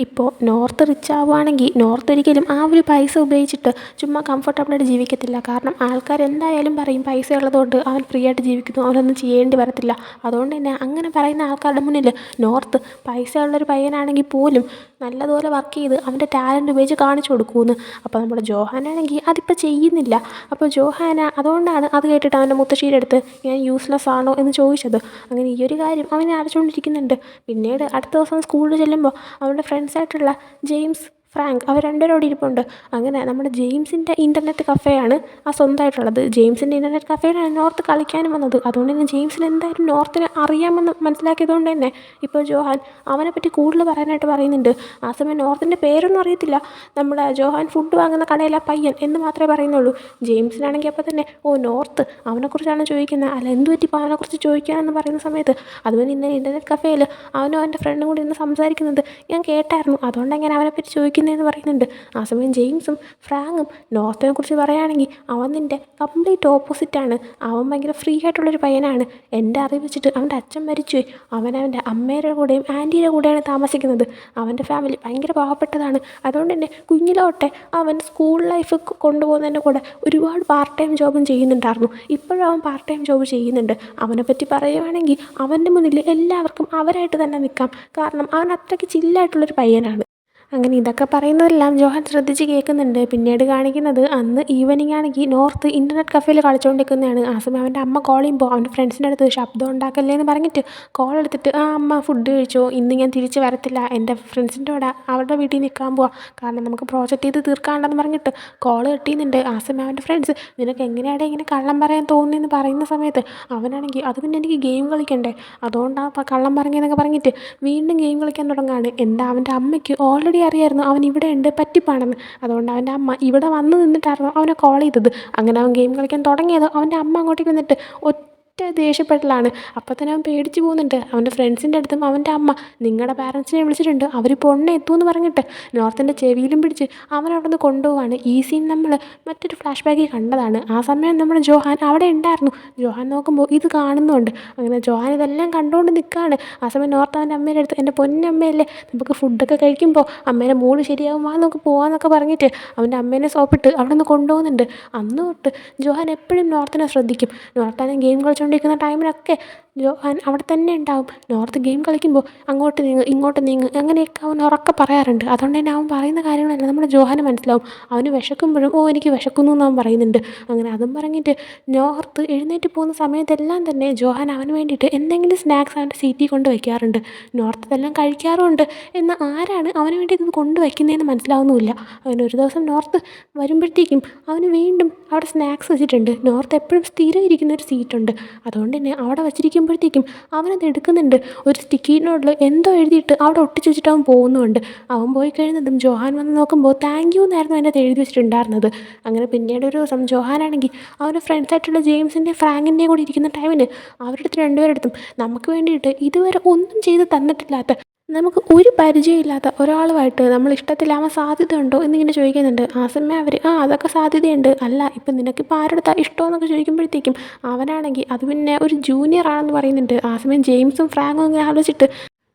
Speaker 1: ഇപ്പോൾ നോർത്ത് റിച്ച് ആവുകയാണെങ്കിൽ നോർത്ത് ഒരിക്കലും ആ ഒരു പൈസ ഉപയോഗിച്ചിട്ട് ചുമ്മാ കംഫർട്ടബിളായിട്ട് ജീവിക്കത്തില്ല. കാരണം ആൾക്കാർ എന്തായാലും പറയും പൈസ ഉള്ളതുകൊണ്ട് അവൻ ഫ്രീ ആയിട്ട് ജീവിക്കുന്നു, അവനൊന്നും ചെയ്യേണ്ടി വരത്തില്ല. അതുകൊണ്ട് തന്നെ അങ്ങനെ പറയുന്ന ആൾക്കാരുടെ മുന്നിൽ നോർത്ത് പൈസ ഉള്ളൊരു പയ്യനാണെങ്കിൽ പോലും നല്ലതുപോലെ വർക്ക് ചെയ്ത് അവൻ്റെ ടാലൻറ്റ് ഉപയോഗിച്ച് കാണിച്ചു കൊടുക്കുമെന്ന്. അപ്പോൾ നമ്മുടെ ജോഹാനാണെങ്കിൽ അതിപ്പോൾ ചെയ്യുന്നില്ല. അപ്പോൾ ജോഹാന അതുകൊണ്ടാണ് അത് കേട്ടിട്ട് അവൻ്റെ മുത്തശ്ശിയുടെ അടുത്ത് ഞാൻ യൂസ്ലെസ് ആണോ എന്ന് ചോദിച്ചത്. അങ്ങനെ ഈ ഒരു കാര്യം അവനെ അടച്ചുകൊണ്ടിരിക്കുന്നുണ്ട്. പിന്നീട് അടുത്ത ദിവസം സ്കൂളിൽ ചെല്ലുമ്പോൾ അവൻ്റെ ഫ്രണ്ട്സായിട്ടുള്ള ജെയിംസ്, ഫ്രാങ്ക് അവർ രണ്ടുപേരും അവിടെ ഇരിപ്പുണ്ട്. അങ്ങനെ നമ്മുടെ ജെയിംസിൻ്റെ ഇൻ്റർനെറ്റ് കഫേയാണ് ആ സ്വന്തമായിട്ടുള്ളത്. ജെയിംസിൻ്റെ ഇൻ്റർനെറ്റ് കഫേയിലാണ് നോർത്ത് കളിക്കാനും വന്നത്. അതുകൊണ്ട് തന്നെ ജെയിംസിന് എന്തായാലും നോർത്തിനെ അറിയാമെന്ന് മനസ്സിലാക്കിയതുകൊണ്ട് തന്നെ ഇപ്പോൾ ജോഹാൻ അവനെപ്പറ്റി കൂടുതൽ പറയാനായിട്ട് പറയുന്നുണ്ട്. ആ സമയം നോർത്തിൻ്റെ പേരൊന്നും അറിയത്തില്ല, നമ്മുടെ ജോഹാൻ ഫുഡ് വാങ്ങുന്ന കടയിലെ പയ്യൻ എന്ന് മാത്രമേ പറയുന്നുള്ളൂ. ജെയിംസിനാണെങ്കിൽ അപ്പോൾ തന്നെ ഓ നോർത്ത് അവനെക്കുറിച്ചാണ് ചോദിക്കുന്നത്, അല്ല എന്ത് പറ്റിപ്പോൾ അവനെക്കുറിച്ച് ചോദിക്കാനെന്ന് പറയുന്ന സമയത്ത് അതുപോലെ ഇന്ന് ഇൻ്റർനെറ്റ് കഫേയിൽ അവനും അവൻ്റെ ഫ്രണ്ടും കൂടി ഇന്ന് സംസാരിക്കുന്നത് ഞാൻ കേട്ടായിരുന്നു, അതുകൊണ്ടാണ് ഞാൻ അവനെപ്പറ്റി ചോദിക്കുന്നതെന്ന് പറയുന്നുണ്ട്. ആ സമയം ജെയിംസും ഫ്രാങ്കും നോർത്തിനെ കുറിച്ച് പറയുകയാണെങ്കിൽ അവൻ നിൻ്റെ കംപ്ലീറ്റ് ഓപ്പോസിറ്റാണ്. അവൻ ഭയങ്കര ഫ്രീ ആയിട്ടുള്ളൊരു പയ്യനാണ്. എൻ്റെ അറിവ് വെച്ചിട്ട് അവൻ്റെ അച്ഛൻ മരിച്ചുപോയി, അവൻ്റെ അമ്മയുടെ കൂടെയും ആൻറ്റിയുടെ കൂടെയാണ് താമസിക്കുന്നത്. അവൻ്റെ ഫാമിലി ഭയങ്കര പാവപ്പെട്ടതാണ്. അതുകൊണ്ട് തന്നെ കുഞ്ഞിലോട്ടെ അവൻ സ്കൂൾ ലൈഫ് കൊണ്ടുപോകുന്നതിൻ്റെ കൂടെ ഒരുപാട് പാർട്ട് ടൈം ജോബും ചെയ്യുന്നുണ്ടായിരുന്നു. ഇപ്പോഴും അവൻ പാർട്ട് ടൈം ജോബ് ചെയ്യുന്നുണ്ട്. അവനെപ്പറ്റി പറയുകയാണെങ്കിൽ അവൻ്റെ മുന്നിൽ എല്ലാവർക്കും അവരായിട്ട് തന്നെ നിൽക്കാം. കാരണം അവൻ അത്രയ്ക്ക് ചില്ലായിട്ടുള്ളൊരു പയ്യനാണ്. അങ്ങനെ ഇതൊക്കെ പറയുന്നതെല്ലാം ജോഹാൻ ശ്രദ്ധിച്ച് കേൾക്കുന്നുണ്ട്. പിന്നീട് കാണിക്കുന്നത് അന്ന് ഈവനിങ് ആണെങ്കിൽ നോർത്ത് ഇൻ്റർനെറ്റ് കഫേയിൽ കളിച്ചുകൊണ്ടിരിക്കുന്നതാണ്. ആ സമയം അവൻ്റെ അമ്മ കോൾ ചെയ്യുമ്പോൾ അവൻ്റെ ഫ്രണ്ട്സിൻ്റെ അടുത്ത് ശബ്ദം ഉണ്ടാക്കല്ലേ എന്ന് പറഞ്ഞിട്ട് കോൾ എടുത്തിട്ട് ആ അമ്മ ഫുഡ് കഴിച്ചോ, ഇന്ന് ഞാൻ തിരിച്ച് വരത്തില്ല, എൻ്റെ ഫ്രണ്ട്സിൻ്റെ കൂടെ അവരുടെ വീട്ടിൽ നിൽക്കാൻ പോവാം, കാരണം നമുക്ക് പ്രോജക്റ്റ് ചെയ്ത് തീർക്കാണ്ടെന്ന് പറഞ്ഞിട്ട് കോൾ കിട്ടിയുന്നുണ്ട്. ആ സമയം അവൻ്റെ ഫ്രണ്ട്സ് നിനക്ക് എങ്ങനെയാണ് ഇങ്ങനെ കള്ളം പറയാൻ തോന്നുന്നതെന്ന് പറയുന്ന സമയത്ത് അവനാണെങ്കിൽ അത് പിന്നെ എനിക്ക് ഗെയിം കളിക്കണ്ടേ, അതുകൊണ്ടാണ് കള്ളം പറഞ്ഞതെന്നൊക്കെ പറഞ്ഞിട്ട് വീണ്ടും ഗെയിം കളിക്കാൻ തുടങ്ങുകയാണ്. എന്താ അവൻ്റെ അമ്മയ്ക്ക് ഓൾറെഡി അറിയായിരുന്നു അവൻ ഇവിടെ ഉണ്ട് പറ്റിപ്പാണെന്ന്. അതുകൊണ്ട് അവൻ്റെ അമ്മ ഇവിടെ വന്ന് നിന്നിട്ടായിരുന്നു അവനെ കോൾ ചെയ്തത്. അങ്ങനെ അവൻ ഗെയിം കളിക്കാൻ തുടങ്ങിയത് അവൻ്റെ അമ്മ അങ്ങോട്ടേക്ക് വന്നിട്ട് ഒറ്റ ദേഷ്യപ്പെടലാണ്. അപ്പോൾ തന്നെ അവൻ പേടിച്ച് പോകുന്നുണ്ട്. അവൻ്റെ ഫ്രണ്ട്സിൻ്റെ അടുത്തും അവൻ്റെ അമ്മ നിങ്ങളുടെ പാരൻസിനെ വിളിച്ചിട്ടുണ്ട്, അവരിപ്പോൾ ഉടനെ എത്തുമെന്ന് പറഞ്ഞിട്ട് നോർത്തിൻ്റെ ചെവിയിലും പിടിച്ച് അവൻ അവിടെ നിന്ന് കൊണ്ടുപോവാണ്. ഈ സീൻ നമ്മൾ മറ്റൊരു ഫ്ലാഷ് ബാക്കിൽ കണ്ടതാണ്. ആ സമയം നമ്മുടെ ജോഹാൻ അവിടെ ഉണ്ടായിരുന്നു. ജോഹാൻ നോക്കുമ്പോൾ ഇത് കാണുന്നുണ്ട്. അങ്ങനെ ജോഹാൻ ഇതെല്ലാം കണ്ടുകൊണ്ട് നിൽക്കുകയാണ്. ആ സമയം നോർത്ത് അവൻ്റെ അമ്മയുടെ അടുത്ത് എൻ്റെ പൊന്നമ്മയല്ലേ, നമുക്ക് ഫുഡൊക്കെ കഴിക്കുമ്പോൾ അമ്മേനെ മൂഡ് ശരിയാവും, വാ നമുക്ക് പോകാമെന്നൊക്കെ പറഞ്ഞിട്ട് അവൻ്റെ അമ്മേനെ സോപ്പിട്ട് അവിടെ നിന്ന് കൊണ്ടുപോകുന്നുണ്ട്. അന്ന് തൊട്ട് ജോഹാൻ എപ്പോഴും നോർത്തിനെ ശ്രദ്ധിക്കും. നോർത്താനെ ഗെയിം കളിച്ചുകൊണ്ടിരിക്കുന്ന ടൈമിലൊക്കെ ജോഹാൻ അവിടെ തന്നെ ഉണ്ടാവും. നോർത്ത് ഗെയിം കളിക്കുമ്പോൾ അങ്ങോട്ട് നീങ്ങ് ഇങ്ങോട്ട് നീങ്ങ് അങ്ങനെയൊക്കെ അവൻ ഉറക്കെ പറയാറുണ്ട്. അതുകൊണ്ട് തന്നെ അവൻ പറയുന്ന കാര്യങ്ങളെല്ലാം നമ്മുടെ ജോഹാന് മനസ്സിലാവും. അവന് വിശക്കുമ്പോഴും ഓ എനിക്ക് വിശക്കുന്നു എന്ന് അവൻ പറയുന്നുണ്ട്. അങ്ങനെ അതും പറഞ്ഞിട്ട് നോർത്ത് എഴുന്നേറ്റ് പോകുന്ന സമയത്തെല്ലാം തന്നെ ജോഹാൻ അവന് വേണ്ടിയിട്ട് എന്തെങ്കിലും സ്നാക്സ് അവൻ്റെ സീറ്റിൽ കൊണ്ട് വയ്ക്കാറുണ്ട്. നോർത്ത് ഇതെല്ലാം കഴിക്കാറുമുണ്ട്. എന്നാൽ ആരാണ് അവന് വേണ്ടി ഇത് കൊണ്ടുവയ്ക്കുന്നതെന്ന് മനസ്സിലാവുന്നുമില്ല. അങ്ങനെ ഒരു ദിവസം നോർത്ത് വരുമ്പോഴത്തേക്കും അവന് വീണ്ടും അവിടെ സ്നാക്സ് വെച്ചിട്ടുണ്ട്. നോർത്ത് എപ്പോഴും സ്ഥിരം ഇരിക്കുന്ന ഒരു സീറ്റുണ്ട്. അതുകൊണ്ട് തന്നെ അവിടെ വച്ചിരിക്കുമ്പോഴത്തേക്കും അവനത് എടുക്കുന്നുണ്ട്. ഒരു സ്റ്റിക്കി നോട്ടിൽ എന്തോ എഴുതിയിട്ട് അവിടെ ഒട്ടിച്ച് വെച്ചിട്ട് അവൻ പോകുന്നുണ്ട്. അവൻ പോയി കഴിയുന്നതും ജോഹാൻ വന്ന് നോക്കുമ്പോൾ താങ്ക് യു എന്നായിരുന്നു അതിനകത്ത് എഴുതി വെച്ചിട്ടുണ്ടായിരുന്നത്. അങ്ങനെ പിന്നീട് ഒരു ദിവസം ജോഹാനാണെങ്കിൽ അവൻ്റെ ഫ്രണ്ട്സായിട്ടുള്ള ജെയിംസിൻ്റെയും ഫ്രാങ്കിൻ്റെയും കൂടി ഇരിക്കുന്ന ടൈമിൽ അവരുടെ അടുത്ത് രണ്ടുപേരുടെ അടുത്തും നമുക്ക് വേണ്ടിയിട്ട് ഇതുവരെ ഒന്നും ചെയ്ത് തന്നിട്ടില്ലാത്ത, നമുക്ക് ഒരു പരിചയമില്ലാത്ത ഒരാളുമായിട്ട് നമ്മൾ ഇഷ്ടത്തിലാവാൻ സാധ്യതയുണ്ടോ എന്നിങ്ങനെ ചോദിക്കുന്നുണ്ട്. ആ സമയം അവർ അതൊക്കെ സാധ്യതയുണ്ട്, അല്ല ഇപ്പം നിനക്കിപ്പോൾ ആരെടുത്താ ഇഷ്ടമെന്നൊക്കെ ചോദിക്കുമ്പോഴത്തേക്കും അവനാണെങ്കിൽ അത് പിന്നെ ഒരു ജൂനിയർ ആണെന്ന് പറയുന്നുണ്ട്. ആ സമയം ജെയിംസും ഫ്രാങ്കും ഇങ്ങനെ ആലോചിച്ചിട്ട്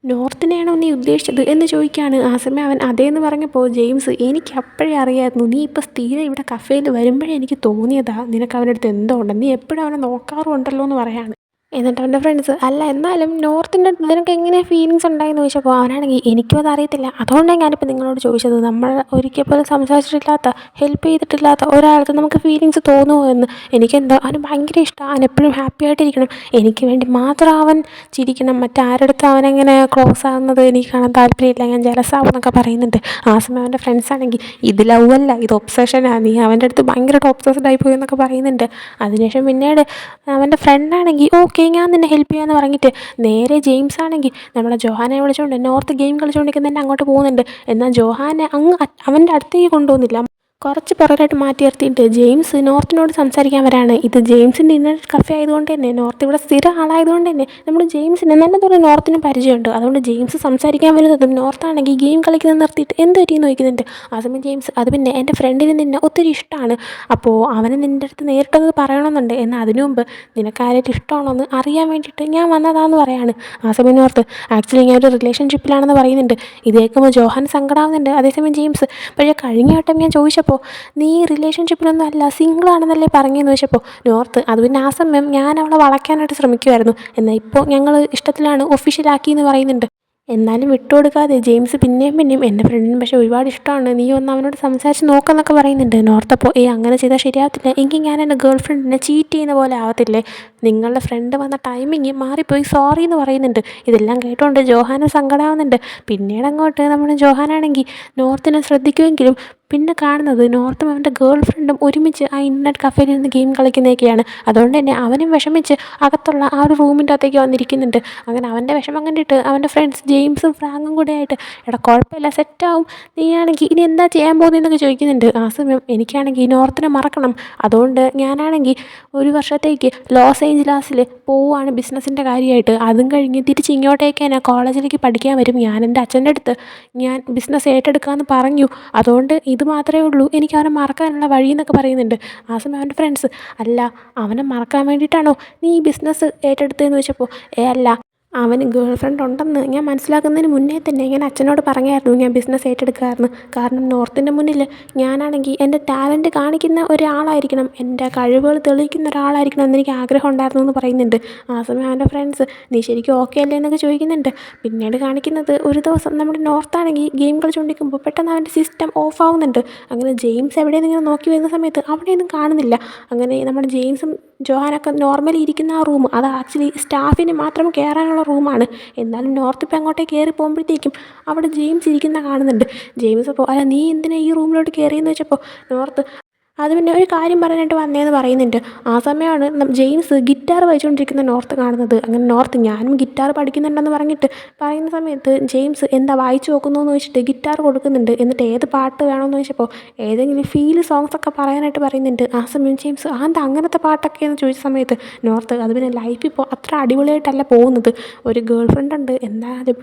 Speaker 1: നോർത്തിനെയാണോ നീ ഉദ്ദേശിച്ചത് എന്ന് ചോദിക്കുകയാണ്. ആ സമയം അവൻ അതേന്ന് പറഞ്ഞപ്പോൾ ജെയിംസ് എനിക്ക് അപ്പോഴേ അറിയാമായിരുന്നു, നീ ഇപ്പോൾ സ്ഥിരം ഇവിടെ കഫേയിൽ വരുമ്പോഴേ എനിക്ക് തോന്നിയതാ നിനക്ക് അവൻ്റെ അടുത്ത് എന്തോ ഉണ്ട്, നീ എപ്പോഴും അവനെ നോക്കാറുണ്ടല്ലോ എന്ന് പറയാണ്. എന്നിട്ട് അവൻ്റെ ഫ്രണ്ട്സ് അല്ല എന്നാലും നോർത്തിൻ്റെ അടുത്ത് നിനക്ക് എങ്ങനെ ഫീലിങ്സ് ഉണ്ടായെന്ന് ചോദിച്ചപ്പോൾ അവനാണെങ്കിൽ എനിക്കും അത് അറിയത്തില്ല, അതുകൊണ്ടാണ് ഞാനിപ്പോൾ നിങ്ങളോട് ചോദിച്ചത്, നമ്മൾ ഒരിക്കൽ പോലും സംസാരിച്ചിട്ടില്ലാത്ത ഹെൽപ്പ് ചെയ്തിട്ടില്ലാത്ത ഒരാൾക്ക് നമുക്ക് ഫീലിങ്സ് തോന്നുമോ എന്ന്. എനിക്കെന്തോ അവന് ഭയങ്കര ഇഷ്ടമാണ്, അവൻ എപ്പോഴും ഹാപ്പി ആയിട്ടിരിക്കണം, എനിക്ക് വേണ്ടി മാത്രം അവൻ ചിരിക്കണം, മറ്റാരടുത്ത് അവനെങ്ങനെ ക്ലോസ് ആകുന്നത് എനിക്ക് കാണാൻ താല്പര്യമില്ല, ഞാൻ ജലസാവും എന്നൊക്കെ പറയുന്നുണ്ട്. ആ സമയം അവൻ്റെ ഫ്രണ്ട്സ് ആണെങ്കിൽ ഇത് ലവ് അല്ല ഇത് ഒബ്സഷനാണ്, നീ അവൻ്റെ അടുത്ത് ഭയങ്കരമായിട്ട് ഒബ്സസ്ഡ് ആയിപ്പോയി എന്നൊക്കെ പറയുന്നുണ്ട്. അതിനുശേഷം പിന്നീട് അവൻ്റെ ഫ്രണ്ടാണെങ്കിൽ ഓക്കെ ഞാൻ നിന്നെ ഹെൽപ്പ് ചെയ്യാമെന്ന് പറഞ്ഞിട്ട് നേരെ ജെയിംസ് ആണെങ്കിൽ നമ്മളെ ജോഹാനെ വിളിച്ചുകൊണ്ട് നോർത്ത് ഗെയിം കളിച്ചുകൊണ്ടിരിക്കുന്ന തന്നെ അങ്ങോട്ട് പോകുന്നുണ്ട്. എന്നാൽ ജോഹാനെ അങ്ങ് അവൻ്റെ അടുത്തേക്ക് കൊണ്ടുപോകുന്നില്ല, കുറച്ച് പുറകിലായിട്ട് മാറ്റി നിർത്തിയിട്ട് ജെയിംസ് നോർത്തിനോട് സംസാരിക്കാൻ വരാണ്. ഇത് ജെയിംസിൻ്റെ ഇൻ്റർനെറ്റ് കഫേ ആയതുകൊണ്ട് തന്നെ നോർത്ത് ഇവിടെ സ്ഥിരം ആളായതുകൊണ്ട് തന്നെ നമ്മുടെ ജെയിംസിന് നല്ല തോന്നുന്നു നോർത്തിനും പരിചയമുണ്ട്. അതുകൊണ്ട് ജെയിംസ് സംസാരിക്കാൻ വരുന്നതും നോർത്താണെങ്കിൽ ഗെയിം കളിക്കുന്നത് നിർത്തിയിട്ട് എന്ത് പറ്റിയെന്ന് ചോദിക്കുന്നുണ്ട്. ആ സമയം ജെയിംസ് അത് പിന്നെ എൻ്റെ ഫ്രണ്ടിന് നിന്നെ ഒത്തിരി ഇഷ്ടമാണ്, അപ്പോൾ അവന് നിൻ്റെ അടുത്ത് നേരിട്ടത് പറയണമെന്നുണ്ട്, എന്നാൽ അതിനു മുമ്പ് നിനക്ക് ആരായിട്ട് ഇഷ്ടമാണോ എന്ന് അറിയാൻ വേണ്ടിയിട്ട് ഞാൻ വന്നതാന്ന് പറയാണ്. ആ സമയം നോർത്ത് ആക്ച്വലി ഞാൻ ഒരു റിലേഷൻഷിപ്പിലാണെന്ന് പറയുന്നുണ്ട്. ഇത് കേൾക്കുമ്പോൾ ജോഹാൻ സങ്കടമാവുന്നുണ്ട്. അതേസമയം ജെയിംസ് പക്ഷേ കഴിഞ്ഞ വട്ടം ഞാൻ ചോദിച്ചപ്പോൾ നീ റിലേഷൻഷിപ്പിലൊന്നും അല്ല സിംഗിളാണെന്നല്ലേ പറഞ്ഞെന്ന് ചോദിച്ചപ്പോൾ നോർത്ത് അത് പിന്നെ ആ സമയം ഞാൻ അവളെ വളയ്ക്കാനായിട്ട് ശ്രമിക്കുമായിരുന്നു, എന്നാൽ ഇപ്പോൾ ഞങ്ങൾ ഇഷ്ടത്തിലാണ് ഒഫീഷ്യലാക്കി എന്ന് പറയുന്നുണ്ട്. എന്നാലും വിട്ടുകൊടുക്കാതെ ജെയിംസ് പിന്നെയും എൻ്റെ ഫ്രണ്ടിനും പക്ഷേ ഒരുപാട് ഇഷ്ടമാണ്, നീ ഒന്ന് അവനോട് സംസാരിച്ച് നോക്കാമെന്നൊക്കെ പറയുന്നുണ്ട്. നോർത്തപ്പോൾ അങ്ങനെ ചെയ്താൽ ശരിയാവത്തില്ല, എങ്കിൽ ഞാൻ എൻ്റെ ഗേൾ ഫ്രണ്ടിനെ ചീറ്റ് ചെയ്യുന്ന പോലെ ആവത്തില്ലേ, നിങ്ങളുടെ ഫ്രണ്ട് വന്ന ടൈമിങ് മാറിപ്പോയി സോറി എന്ന് പറയുന്നുണ്ട്. ഇതെല്ലാം കേട്ടുകൊണ്ട് ജോഹാന് സങ്കടമാവുന്നുണ്ട്. പിന്നീട് അങ്ങോട്ട് നമ്മുടെ ജോഹാനാണെങ്കിൽ നോർത്തിനെ ശ്രദ്ധിക്കുമെങ്കിലും പിന്നെ കാണുന്നത് നോർത്തും അവൻ്റെ ഗേൾ ഫ്രണ്ടും ഒരുമിച്ച് ആ ഇൻ്റർനെറ്റ് കഫേയിൽ നിന്ന് ഗെയിം കളിക്കുന്നതൊക്കെയാണ്. അതുകൊണ്ട് തന്നെ അവനും വിഷമിച്ച് അകത്തുള്ള ആ ഒരു റൂമിൻ്റെ അകത്തേക്ക് വന്നിരിക്കുന്നുണ്ട്. അങ്ങനെ അവൻ്റെ വിഷമം കണ്ടിട്ട് അവൻ്റെ ഫ്രണ്ട്സ് ജെയിംസും ഫ്രാങ്കും കൂടെ ആയിട്ട് എടാ കുഴപ്പമില്ല സെറ്റാവും, നീയാണെങ്കിൽ ഇനി എന്താ ചെയ്യാൻ പോകുന്നതെന്നൊക്കെ ചോദിക്കുന്നുണ്ട്. ആ സമയം എനിക്കാണെങ്കിൽ നോർത്തിനെ മറക്കണം, അതുകൊണ്ട് ഞാനാണെങ്കിൽ ഒരു വർഷത്തേക്ക് ലോസ് ഏഞ്ചലസിൽ പോവുകയാണ് ബിസിനസ്സിൻ്റെ കാര്യമായിട്ട്, അതും കഴിഞ്ഞ് തിരിച്ച് ഇങ്ങോട്ടേക്ക് തന്നെ കോളേജിലേക്ക് പഠിക്കാൻ വരും, ഞാൻ എൻ്റെ അച്ഛൻ്റെ അടുത്ത് ഞാൻ ബിസിനസ് ഏറ്റെടുക്കാമെന്ന് പറഞ്ഞു, അതുകൊണ്ട് ഇത് മാത്രമേ ഉള്ളൂ എനിക്ക് അവനെ മറക്കാനുള്ള വഴി എന്നൊക്കെ പറയുന്നുണ്ട്. ആ സമയം അവൻ്റെ ഫ്രണ്ട്സ് അല്ല അവനെ മറക്കാൻ വേണ്ടിയിട്ടാണോ നീ ഈ ബിസിനസ് ഏറ്റെടുത്തതെന്ന് ചോദിച്ചപ്പോൾ അല്ല അവന് ഗേൾ ഫ്രണ്ട് ഉണ്ടെന്ന് ഞാൻ മനസ്സിലാക്കുന്നതിന് മുന്നേ തന്നെ ഞാൻ അച്ഛനോട് പറഞ്ഞായിരുന്നു ഞാൻ ബിസിനസ് ഏറ്റെടുക്കാമായിരുന്നു, കാരണം നോർത്തിൻ്റെ മുന്നിൽ ഞാനാണെങ്കിൽ എൻ്റെ ടാലൻറ്റ് കാണിക്കുന്ന ഒരാളായിരിക്കണം, എൻ്റെ കഴിവുകൾ തെളിയിക്കുന്ന ഒരാളായിരിക്കണം എന്നെനിക്ക് ആഗ്രഹം ഉണ്ടായിരുന്നു എന്ന് പറയുന്നുണ്ട്. ആ സമയം അവൻ്റെ ഫ്രണ്ട്സ് നീ ശരിക്കും ഓക്കെ അല്ലേ എന്നൊക്കെ ചോദിക്കുന്നുണ്ട്. പിന്നീട് കാണിക്കുന്നത് ഒരു ദിവസം നമ്മുടെ നോർത്താണെങ്കിൽ ഗെയിം കളിച്ചുകൊണ്ടിരിക്കുമ്പോൾ പെട്ടെന്ന് അവൻ്റെ സിസ്റ്റം ഓഫ് ആവുന്നുണ്ട്. അങ്ങനെ ജെയിംസ് എവിടെയെന്ന് ഇങ്ങനെ നോക്കി വരുന്ന സമയത്ത് അവിടെയൊന്നും കാണുന്നില്ല. അങ്ങനെ നമ്മുടെ ജെയിംസും ജോഹാനൊക്കെ നോർമലി ഇരിക്കുന്ന ആ റൂം അത് ആക്ച്വലി സ്റ്റാഫിന് മാത്രം കയറാനുള്ള റൂമാണ്. എന്നാലും നോർത്ത് ഇപ്പം അങ്ങോട്ടേക്ക് കയറി പോകുമ്പോഴത്തേക്കും അവിടെ ജെയിംസ് ഇരിക്കുന്ന കാണുന്നുണ്ട്. ജെയിംസ് അപ്പോൾ അല്ല നീ എന്തിനാ ഈ റൂമിലോട്ട് കയറിയെന്ന് വെച്ചപ്പോൾ നോർത്ത് അത് പിന്നെ ഒരു കാര്യം പറയാനായിട്ട് വന്നേന്ന് പറയുന്നുണ്ട്. ആ സമയമാണ് ജെയിംസ് ഗിറ്റാർ വായിച്ചുകൊണ്ടിരിക്കുന്ന നോർത്ത് കാണുന്നത്. അങ്ങനെ നോർത്ത് ഞാനും ഗിറ്റാർ പഠിക്കുന്നുണ്ടെന്ന് പറഞ്ഞിട്ട് പറയുന്ന സമയത്ത് ജെയിംസ് എന്താ വായിച്ചു നോക്കുന്നു എന്ന് ചോദിച്ചിട്ട് ഗിറ്റാർ കൊടുക്കുന്നുണ്ട്. എന്നിട്ട് ഏത് പാട്ട് വേണമെന്ന് ചോദിച്ചപ്പോൾ ഏതെങ്കിലും ഫീൽ സോങ്സ് ഒക്കെ പറയാനായിട്ട് പറയുന്നുണ്ട്. ആ സമയം ജെയിംസ് എന്താ അങ്ങനത്തെ പാട്ടൊക്കെ എന്ന് ചോദിച്ച സമയത്ത് നോർത്ത് അത് പിന്നെ ലൈഫ് ഇപ്പോൾ അത്ര അടിപൊളിയായിട്ടല്ല പോകുന്നത്. ഒരു ഗേൾ ഫ്രണ്ട് ഉണ്ട്, എന്നാലും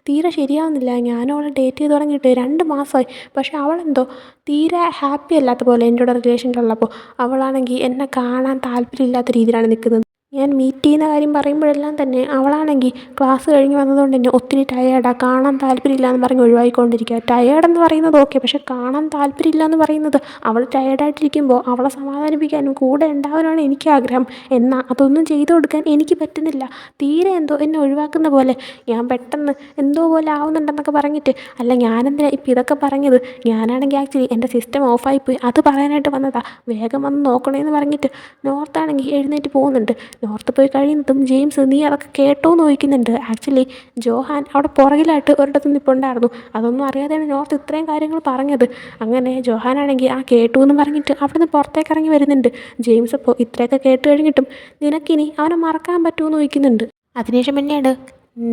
Speaker 1: തീരെ ശരിയാവുന്നില്ല. ഞാനും അവളെ ഡേറ്റ് ചെയ്ത് തുടങ്ങിയിട്ട് 2 മാസമായി. പക്ഷേ അവളെന്തോ തീരെ ഹാപ്പി അല്ലാത്ത പോലെ എൻ്റെ കൂടെ റിലേഷനിലുള്ളപ്പോൾ. അവളാണെങ്കിൽ എന്നെ കാണാൻ താല്പര്യമില്ലാത്ത രീതിയിലാണ് നിൽക്കുന്നത്. ഞാൻ മീറ്റ് ചെയ്യുന്ന കാര്യം പറയുമ്പോഴെല്ലാം തന്നെ അവളാണെങ്കിൽ ക്ലാസ് കഴിഞ്ഞ് വന്നതുകൊണ്ട് തന്നെ ഒത്തിരി ടയേർഡാണ്, കാണാൻ താല്പര്യമില്ല എന്ന് പറഞ്ഞ് ഒഴിവാക്കിക്കൊണ്ടിരിക്കുക. ടയേർഡെന്ന് പറയുന്നത് ഓക്കെ, പക്ഷേ കാണാൻ താല്പര്യമില്ല എന്ന് പറയുന്നത് അവൾ ടയേർഡായിട്ടിരിക്കുമ്പോൾ അവളെ സമാധാനിപ്പിക്കാനും കൂടെ ഉണ്ടാവാനാണ് എനിക്ക് ആഗ്രഹം. എന്നാൽ അതൊന്നും ചെയ്തു കൊടുക്കാൻ എനിക്ക് പറ്റുന്നില്ല. തീരെ എന്തോ എന്നെ ഒഴിവാക്കുന്ന പോലെ. ഞാൻ പെട്ടെന്ന് എന്തോ പോലെ ആവുന്നുണ്ടെന്നൊക്കെ പറഞ്ഞിട്ട് അല്ല ഞാനെന്തിനാ ഇപ്പം ഇതൊക്കെ പറഞ്ഞത്. ഞാനാണെങ്കിൽ ആക്ച്വലി എൻ്റെ സിസ്റ്റം ഓഫായിപ്പോയി, അത് പറയാനായിട്ട് വന്നതാണ്. വേഗം വന്ന് നോക്കണേന്ന് പറഞ്ഞിട്ട് നോർത്താണെങ്കിൽ എഴുന്നേറ്റ് പോകുന്നുണ്ട്. നോർത്ത് പോയി കഴിയുന്നതും ജെയിംസ് നീ അതൊക്കെ കേട്ടോ എന്ന് ചോദിക്കുന്നുണ്ട്. ആക്ച്വലി ജോഹാൻ അവിടെ പുറകിലായിട്ട് ഒരിടത്ത് നിൽപ്പുണ്ടായിരുന്നു. അതൊന്നും അറിയാതെയാണ് നോർത്ത് ഇത്രയും കാര്യങ്ങൾ പറഞ്ഞത്. അങ്ങനെ ജോഹാനാണെങ്കിൽ കേട്ടു എന്ന് പറഞ്ഞിട്ട് അവിടെ നിന്ന് പുറത്തേക്ക് ഇറങ്ങി വരുന്നുണ്ട്. ജെയിംസ് അപ്പോൾ ഇത്രയൊക്കെ കേട്ട് കഴിഞ്ഞിട്ടും നിനക്കിനി അവനെ മറക്കാൻ പറ്റുമോ എന്ന് ചോദിക്കുന്നുണ്ട്. അതിനുശേഷം പിന്നീട്